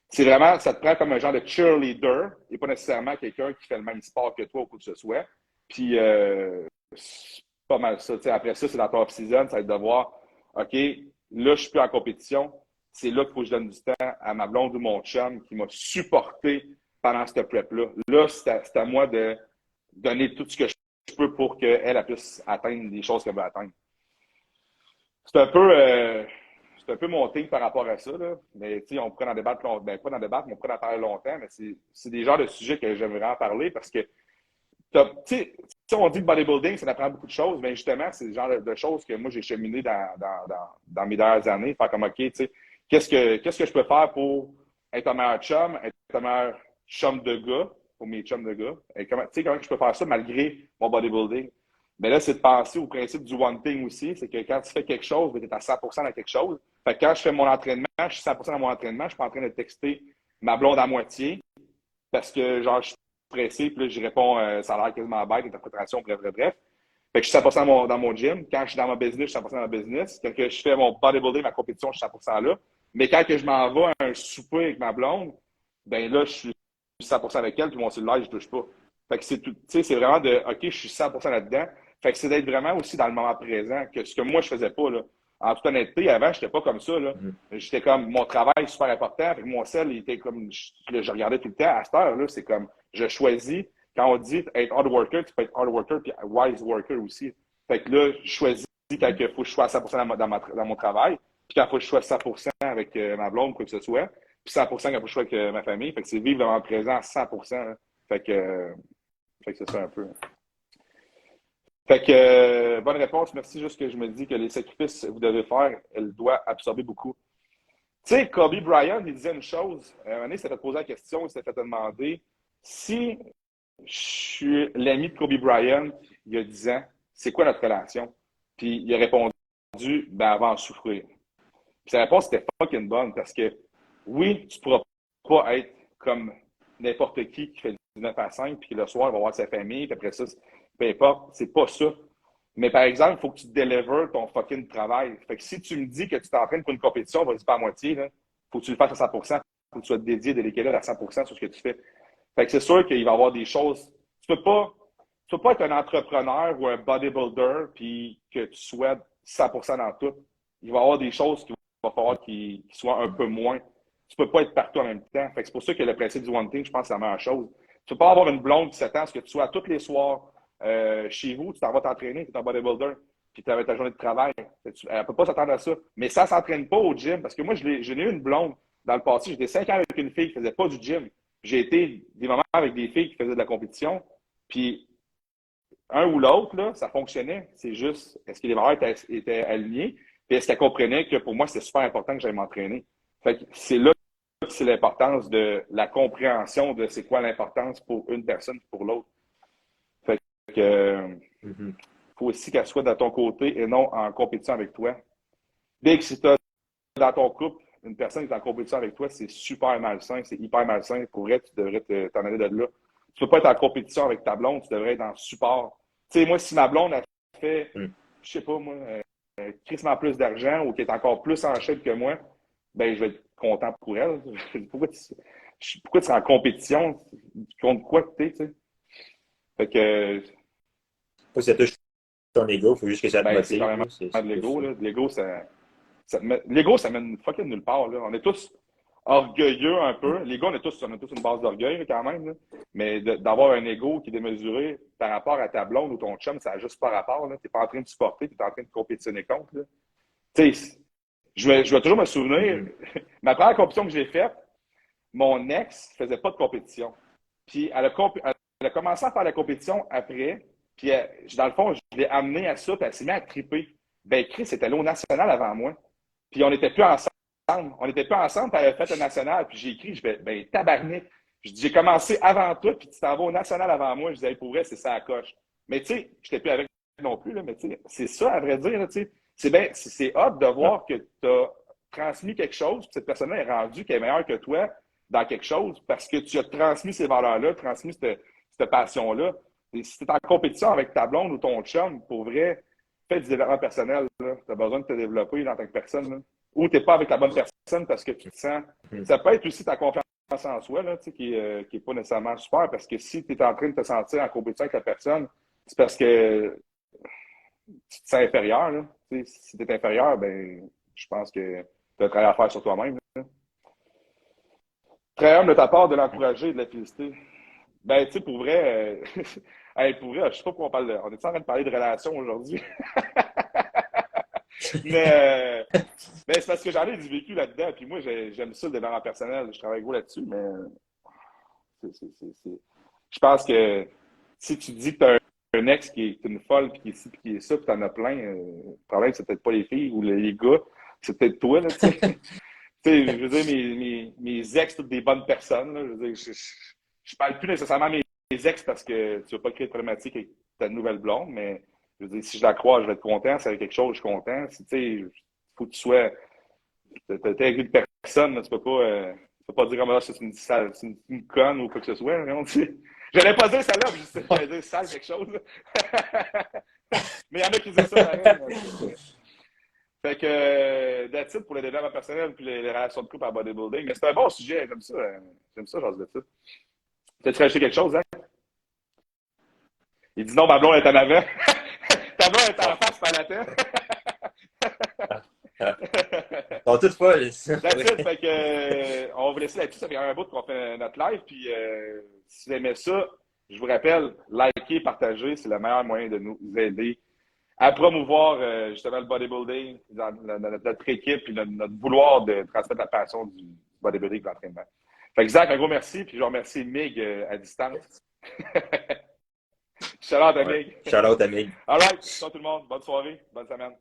c'est vraiment, ça te prend comme un genre de cheerleader et pas nécessairement quelqu'un qui fait le même sport que toi ou quoi que ce soit. Puis, c'est pas mal ça. T'sais, après ça, c'est dans ton off-season, ça va être de voir, OK, là, je suis plus en compétition. C'est là qu'il faut que je donne du temps à ma blonde ou mon chum qui m'a supporté pendant cette prep-là. Là, c'est à moi de donner tout ce que je peux pour qu'elle puisse atteindre les choses qu'elle veut atteindre. C'est un peu, c'est un peu mon thing par rapport à ça, là. Mais tu sais, on pourrait en débattre, ben, pas en débattre, mais on pourrait en parler longtemps, mais c'est des genres de sujets que j'aimerais en parler parce que, tu sais, on dit que bodybuilding, ça apprend beaucoup de choses, mais justement, c'est le genre de choses que moi, j'ai cheminé dans mes dernières années. Faire comme, OK, tu sais, qu'est-ce que je peux faire pour être un meilleur chum, être un meilleur chum de gars, pour mes chums de gars? Et comment, tu sais, comment je peux faire ça malgré mon bodybuilding? Mais là, c'est de penser au principe du one thing aussi. C'est que quand tu fais quelque chose, tu es à 100% dans quelque chose. Fait que quand je fais mon entraînement, je suis 100% dans mon entraînement, je suis pas en train de texter ma blonde à moitié parce que, genre, je suis pressé, puis là, je réponds, ça a l'air quasiment bête, interprétation, bref, bref, bref. Fait que je suis 100% dans mon gym. Quand je suis dans ma business, je suis 100% dans ma business. Quand je fais mon bodybuilding, ma compétition, je suis 100% là. Mais quand que je m'en vais à un souper avec ma blonde, ben là, je suis 100% avec elle, puis mon cellulaire, je ne touche pas. Fait que c'est tout, tu sais, c'est vraiment de, OK, je suis 100% là-dedans. Fait que c'est d'être vraiment aussi dans le moment présent, que ce que moi, je faisais pas, là. En toute honnêteté, avant, j'étais pas comme ça, là. Mhm. J'étais comme, mon travail est super important. Fait que mon cell, il était comme, je regardais tout le temps. À cette heure, là, c'est comme, je choisis. Quand on dit être hard worker, tu peux être hard worker puis wise worker aussi. Fait que là, je choisis quand il faut que je sois à 100% dans mon travail, puis quand il faut que je sois à 100% avec ma blonde, quoi que ce soit, puis 100% quand il faut que je sois avec ma famille. Fait que c'est vivre vraiment présent à 100%. Hein. Fait que c'est ça un peu. Fait que, bonne réponse. Merci. Juste que je me dis que les sacrifices que vous devez faire, elle doit absorber beaucoup. Tu sais, Kobe Bryant, il disait une chose. Un moment donné, il s'est fait poser la question, il s'est fait demander si je suis l'ami de Kobe Bryant il y a 10 ans, c'est quoi notre relation? Puis il a répondu, ben avant de souffrir. Puis sa réponse était fucking bonne parce que oui, tu pourras pas être comme n'importe qui fait du 9 à 5 puis le soir, il va voir sa famille, puis après ça, peu importe, c'est pas ça. Mais par exemple, il faut que tu délivres ton fucking travail. Fait que si tu me dis que tu t'entraînes pour une compétition, vas-y pas à moitié, là. Faut que tu le fasses à 100%. Faut que tu sois dédié, délégué à 100% sur ce que tu fais. Fait que c'est sûr qu'il va y avoir des choses. Tu peux pas être un entrepreneur ou un bodybuilder puis que tu sois 100% dans tout. Il va y avoir des choses qu'il va falloir qu'ils soient un peu moins. Tu peux pas être partout en même temps. Fait que c'est pour ça que le principe du one thing, je pense, c'est la meilleure chose. Tu peux pas avoir une blonde qui s'attend à ce que tu sois tous les soirs chez vous, tu t'en vas t'entraîner, tu es un bodybuilder, puis tu avais ta journée de travail. Elle ne peut pas s'attendre à ça. Mais ça ne s'entraîne pas au gym. Parce que moi, j'ai eu une blonde dans le passé. J'étais 5 ans avec une fille qui ne faisait pas du gym. J'ai été des moments avec des filles qui faisaient de la compétition. Puis un ou l'autre, là, ça fonctionnait. C'est juste, est-ce que les valeurs étaient alignées? Puis est-ce qu'elle comprenait que pour moi, c'était super important que j'aille m'entraîner? Fait que c'est là que c'est l'importance de la compréhension de c'est quoi l'importance pour une personne et pour l'autre. Fait que faut aussi qu'elle soit de ton côté et non en compétition avec toi. Dès que si tu as dans ton couple une personne qui est en compétition avec toi, c'est super malsain, c'est hyper malsain. Pour elle, tu devrais t'en aller de là. Tu peux pas être en compétition avec ta blonde, tu devrais être en support. Tu sais, moi, si ma blonde a fait, je sais pas, moi, crissement plus d'argent ou qui est encore plus en shape que moi, ben je vais être content pour elle. Pourquoi tu seras en compétition? Contre quoi tu sais? Fait que, Pas que ça touche ton ego, il faut juste que ça te ben, c'est motive. carrément Là. C'est de plus l'ego, ça. là. L'ego, ça mène fucking nulle part, là. On est tous orgueilleux un peu. Les gars, on a tous une base d'orgueil, là, quand même, là. Mais d'avoir un ego qui est démesuré par rapport à ta blonde ou ton chum, ça n'a juste pas rapport, là. T'es pas en train de supporter, t'es en train de compétitionner contre, là. Tu sais, je vais toujours me souvenir, ma première compétition que j'ai faite, mon ex faisait pas de compétition. Puis elle a commencé à faire la compétition après. Puis dans le fond, je l'ai amenée à ça, puis elle s'est mise à triper. Ben, Chris était allé au national avant moi. Puis on n'était plus ensemble. On n'était plus ensemble, puis elle avait fait un national. Puis j'ai écrit, je vais, ben, tabarnak. Je dis, j'ai commencé avant toi, puis tu t'en vas au national avant moi. Je disais, hey, pour vrai, c'est ça à coche. Mais tu sais, je n'étais plus avec non plus, là, mais tu sais, c'est ça, à vrai dire, là, tu sais. C'est hot de voir que tu as transmis quelque chose, puis cette personne-là est rendue qu'elle est meilleure que toi dans quelque chose parce que tu as transmis ces valeurs-là, transmis cette passion-là. Et si tu es en compétition avec ta blonde ou ton chum, pour vrai, fais du développement personnel. Tu as besoin de te développer en tant que personne. Là. Ou tu n'es pas avec la bonne personne parce que tu te sens. Ça peut être aussi ta confiance en soi là, qui n'est pas nécessairement super parce que si tu es en train de te sentir en compétition avec la personne, c'est parce que tu te sens inférieur. Là. Si tu es inférieur, ben, je pense que tu as un travail à faire sur toi-même. Là. Très humble de ta part de l'encourager et de la féliciter. Ben, tu sais, pour vrai, hey, pour vrai, je sais pas pourquoi on parle de. On est en train de parler de relations aujourd'hui. Mais c'est parce que j'en ai du vécu là-dedans. Puis moi, j'aime ça le développement personnel. Je travaille gros là-dessus, mais je pense que si tu dis que tu as un ex qui est une folle, puis qui est ci, puis qui est ça, puis t'en as plein, le problème, c'est peut-être pas les filles ou les gars, c'est peut-être toi, là, tu sais. Tu sais, je veux dire, mes ex, toutes des bonnes personnes, là, je veux dire, je parle plus nécessairement à mes ex parce que tu vas pas créer de problématique avec ta nouvelle blonde, mais je veux dire, si je la crois, je vais être content. Si avec quelque chose, je suis content. Si tu sais, faut que tu sois. T'es avec une personne, là, tu peux pas dire comme ça, c'est une conne ou quoi que ce soit. Hein, j'allais pas dire celle-là, mais j'allais dire sale quelque chose. Mais il y en a qui disent ça, pareil. Fait que, that's it pour le développement personnel et les relations de couple en bodybuilding. Mais c'est un bon sujet, j'aime ça, genre de ça. T'as-tu rajouté quelque chose, hein? Il dit non, ma blonde est en avant. Ta blonde est en face, pas la tête. Donc, toutefois, That's it, fait que, on va vous laisser là-dessus. Ça fait un bout qu'on fait notre live. Puis, si vous aimez ça, je vous rappelle, likez, partagez, c'est le meilleur moyen de nous aider à promouvoir justement le bodybuilding dans notre équipe et notre vouloir de transmettre la passion du bodybuilding et de l'entraînement. Fait que Zach, un gros merci, puis je remercie Mig à distance. Shout out à Mig. Shout out à Mig. All right, ciao tout le monde. Bonne soirée, bonne semaine.